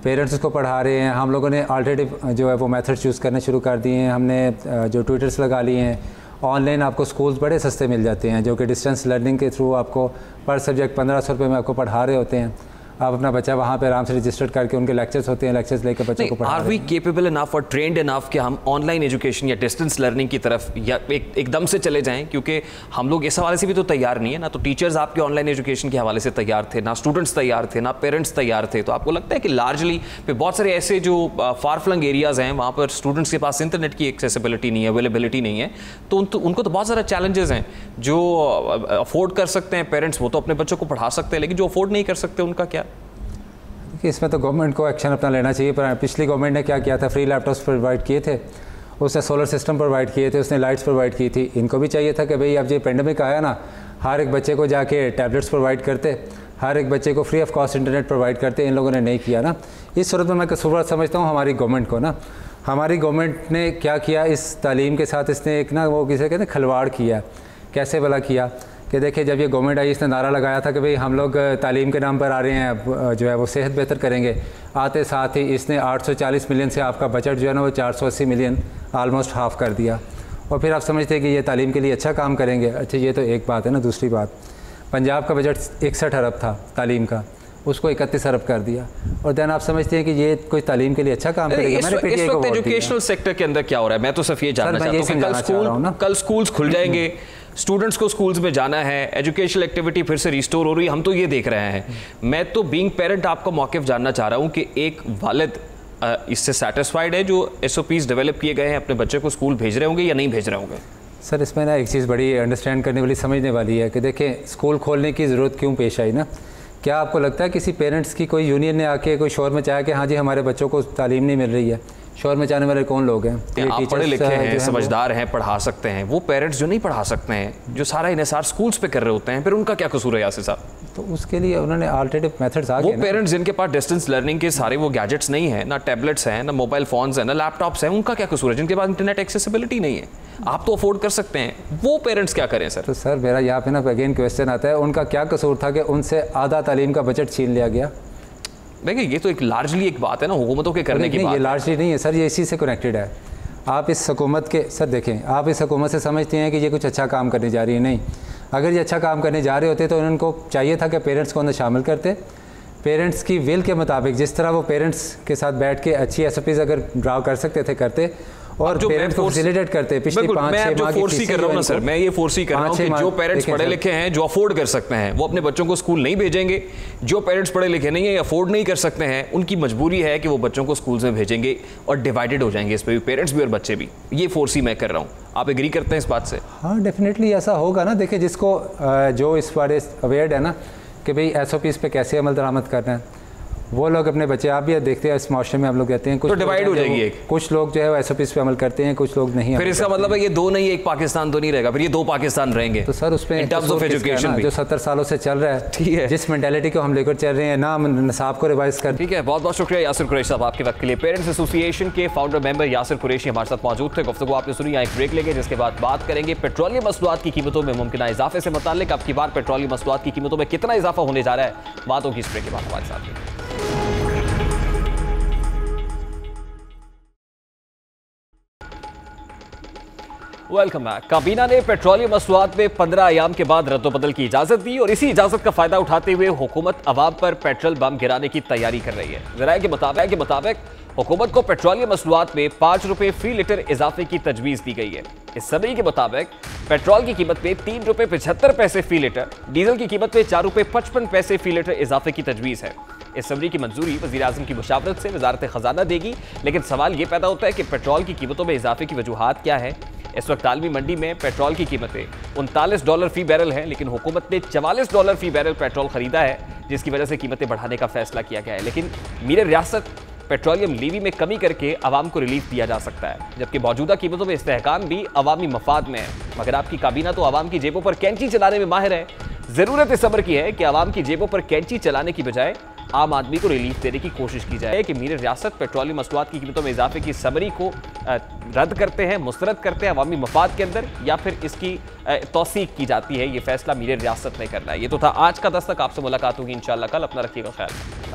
पेरेंट्स उसको पढ़ा रहे हैं। हम लोगों ने अल्टरनेटिव जो है वो मेथड्स यूज़ करने शुरू कर दिए हैं। हमने जो ट्यूटर्स लगा लिए हैं, ऑनलाइन आपको स्कूल्स बड़े सस्ते मिल जाते हैं, जो कि डिस्टेंस लर्निंग के थ्रू आपको पर सब्जेक्ट 1500 रुपये में आपको पढ़ा रहे होते हैं। आप अपना बच्चा वहाँ पे आराम से रजिस्टर्ड करके, उनके लेक्चर्स होते हैं, लेक्चर्स लेकर बच्चों को पढ़ा। आर वी केपेबल इनफ और ट्रेंड इनफ कि हम ऑनलाइन एजुकेशन या डिस्टेंस लर्निंग की तरफ या एकदम से चले जाएं? क्योंकि हम लोग इस हवाले से भी तो तैयार नहीं है ना, तो टीचर्स आपके ऑनलाइन एजुकेशन के हवाले से तैयार थे ना, स्टूडेंट्स तैयार थे ना, पेरेंट्स तैयार थे। तो आपको लगता है कि लार्जली बहुत सारे ऐसे जो फार फ्लंग एरियाज हैं वहाँ पर स्टूडेंट्स के पास इंटरनेट की एक्सेसिबिलिटी नहीं है, अवेलेबिलिटी नहीं है, तो उनको तो बहुत सारे चैलेंजेस हैं। जो अफोर्ड कर सकते हैं पेरेंट्स वो तो अपने बच्चों को पढ़ा सकते हैं, लेकिन जो अफोर्ड नहीं कर सकते उनका क्या? इसमें तो गवर्नमेंट को एक्शन अपना लेना चाहिए। पर पिछली गवर्नमेंट ने क्या किया था, फ्री लैपटॉप्स प्रोवाइड किए थे, उसने सोलर सिस्टम प्रोवाइड किए थे, उसने लाइट्स प्रोवाइड की थी। इनको भी चाहिए था कि भाई अब ये पेंडेमिक आया ना, हर एक बच्चे को जाके टैबलेट्स प्रोवाइड करते, हर एक बच्चे को free of cost internet provide करते। इन लोगों ने नहीं किया ना। इस सूरत में मैं कसूरवार समझता हूँ हमारी गवर्नमेंट को ना। हमारी गवर्नमेंट ने क्या किया इस तालीम के साथ, इसने एक ना वो किसे कहते हैं खिलवाड़ किया। कैसे भला किया कि देखिए जब ये गवर्नमेंट आई इसने नारा लगाया था कि भाई हम लोग तालीम के नाम पर आ रहे हैं, जो है वो सेहत बेहतर करेंगे। आते साथ ही इसने 840 मिलियन से आपका बजट जो है ना वो 480 मिलियन ऑलमोस्ट हाफ कर दिया। और फिर आप समझते हैं कि ये तालीम के लिए अच्छा काम करेंगे। अच्छा ये तो एक बात है ना। दूसरी बात, पंजाब का बजट 61 अरब था तालीम का, उसको 31 अरब कर दिया। और देन आप समझते हैं कि ये कोई तालीम के लिए अच्छा काम करेगा। इस वक्त एजुकेशनल सेक्टर के अंदर क्या हो रहा है? मैं तो सिर्फ ये जानना चाहता हूँ कि कल स्कूल्स खुल जाएंगे, स्टूडेंट्स को स्कूल्स में जाना है, एजुकेशनल एक्टिविटी फिर से रिस्टोर हो रही है, हम तो ये देख रहे हैं। मैं तो बीइंग पेरेंट आपका मौक़िफ़ जानना चाह रहा हूँ कि एक वालिद इससे सेटिस्फाइड है जो SOPs डेवलप किए गए हैं, अपने बच्चे को स्कूल भेज रहे होंगे या नहीं भेज रहे होंगे? सर इसमें ना एक चीज़ बड़ी अंडरस्टैंड करने वाली, समझने वाली है कि देखें स्कूल खोलने की ज़रूरत क्यों पेश आई ना। क्या आपको लगता है किसी पेरेंट्स की कोई यूनियन ने आके कोई शोर मचाया कि हाँ जी हमारे बच्चों को तालीम नहीं मिल रही है? शोर मचाने वाले कौन लोग हैं? आप पढ़े लिखे हैं, समझदार हैं, पढ़ा सकते हैं। वो पेरेंट्स जो नहीं पढ़ा सकते हैं, जो सारा इन्हिसार स्कूल्स पे कर रहे होते हैं, फिर उनका क्या कसूर है यासिर साहब? तो उसके लिए उन्होंने अल्टरनेटिव मेथड्स आ गए। वो पेरेंट्स जिनके पास डिस्टेंस लर्निंग के सारे वो गैजेट्स नहीं है, ना टैबलेट्स हैं, ना मोबाइल फोन्स हैं, ना लैपटॉप्स हैं, उनका क्या कसूर है? जिनके पास इंटरनेट एक्सेसिबिलिटी नहीं है, आप तो अफोर्ड कर सकते हैं, वो पेरेंट्स क्या करें? सर तो सर मेरा यहाँ पे ना अगेन क्वेश्चन आता है, उनका क्या कसूर था कि उनसे आधा तालीम का बजट छीन लिया गया? देखिए ये तो एक लार्जली एक बात है ना, हुकूमतों के करने की बात। ये लार्जली नहीं है सर, ये इसी से कनेक्टेड है। आप इस हुकूमत के सर देखें, आप इस हुकूमत से समझते हैं कि ये कुछ अच्छा काम करने जा रही है। नहीं, अगर ये अच्छा काम करने जा रहे होते तो उनको चाहिए था कि पेरेंट्स को अंदर शामिल करते, पेरेंट्स की विल के मुताबिक जिस तरह वो पेरेंट्स के साथ बैठ के अच्छी SOPs अगर ड्रा कर सकते थे करते, और जो पेरेंट्स को फैसिलिटेट करते। पिछली 5-6 माह की फोर्स ही कर रहा हूं ना सर, मैं ये फोर्स ही कर रहा हूं कि जो पेरेंट्स पढ़े लिखे हैं, जो अफोर्ड कर सकते हैं, वो अपने बच्चों को स्कूल नहीं भेजेंगे। जो पेरेंट्स पढ़े लिखे नहीं है, अफोर्ड नहीं कर सकते हैं, उनकी मजबूरी है कि वो बच्चों को स्कूल में भेजेंगे और डिवाइडेड हो जाएंगे इस पर भी, पेरेंट्स भी और बच्चे भी। ये फोर्स ही मैं कर रहा हूँ। आप एग्री करते हैं इस बात से? हाँ डेफिनेटली ऐसा होगा ना। देखिए जिसको जो इस बारे अवेयर है ना कि भाई SOPs पे कैसे अमल दरामद करना है, वो लोग अपने बच्चे, आप भी देखते हैं इस माशरे में हम लोग कहते हैं कुछ तो डिवाइड हो जाएगी। कुछ लोग जो है वो SOPs पे अमल करते हैं, कुछ लोग नहीं। फिर इसका मतलब है ये दो नहीं, एक पाकिस्तान तो नहीं रहेगा, फिर ये दो पाकिस्तान रहेंगे। तो सर उसमें इन टर्म्स ऑफ एजुकेशन जो 70 सालों से चल रहा है, ठीक है, जिस मेंटालिटी को हम लेकर चल रहे हैं ना, निसाब को रिवाइज कर। ठीक है, बहुत बहुत शुक्रिया यासिर कुरैशी साहब आपके वक्त के लिए। पेरेंट्स एसोसिएशन के फाउंडर मेंबर यासिर कुरैशी हमारे साथ मौजूद थे। गुफ्तगू आपने सुनी, यहाँ एक ब्रेक लेंगे जिसके बाद बात करेंगे पेट्रोलियम मसनूआत की कीमतों में मुमकिन इजाफे से मुताल्लिक। अब की बार पेट्रोलियम मसनूआत की कीमतों में कितना इजाफा होने जा रहा है, बात होगी इस ब्रेक के बाद हमारे साथ। Welcome back. काबीना ने पेट्रोलियम मसनूआत में 15 अयाम के बाद रद्दोबदल की इजाजत दी और इसी इजाजत का फायदा उठाते हुए हुकूमत अवाम पर पेट्रोल बम गिराने की तैयारी कर रही है। ज़राए के मुताबिक हुकूमत को पेट्रोलियम मसनूआत में 5 रुपए फी लीटर इजाफे की तजवीज़ दी गई है। इस समरी के मुताबिक पेट्रोल की कीमत में 3 रुपए 75 पैसे फी लीटर, डीजल की कीमत में 4 रुपए 55 पैसे फी लीटर इजाफे की तजवीज़ है। इस समरी की मंजूरी वज़ीर-ए-आज़म की मुशावरत से वज़ारत ख़ज़ाना देगी। लेकिन सवाल ये पैदा होता है कि पेट्रोल की कीमतों में इजाफे की वजूहात क्या है। इस वक्त आलमी मंडी में पेट्रोल की कीमतें $39 फी बैरल है, लेकिन हुकूमत ने $44 फी बैरल पेट्रोल खरीदा है, जिसकी वजह से कीमतें बढ़ाने का फैसला किया गया है। लेकिन मीर रियासत पेट्रोलियम लीवी में कमी करके आवाम को रिलीफ दिया जा सकता है, जबकि मौजूदा कीमतों में इस्तेहकाम भी अवामी मफाद में है। मगर आपकी काबीना तो आवाम की जेबों पर कैंची चलाने में माहिर है। ज़रूरत इस अमर की है कि आवाम की जेबों पर कैंची चलाने की बजाय आम आदमी को रिलीफ देने की कोशिश की जाए कि मीर रियासत पेट्रोलियम मसनूआत की कीमतों में इजाफे की समरी को रद्द करते हैं, मुस्तरद करते हैं अवामी मफाद के अंदर, या फिर इसकी तौसीक की जाती है। ये फैसला मीर रियासत ने करना है। ये तो था आज का दस्तक। आपसे मुलाकात होगी इंशाअल्लाह कल। अपना रखिएगा ख्याल।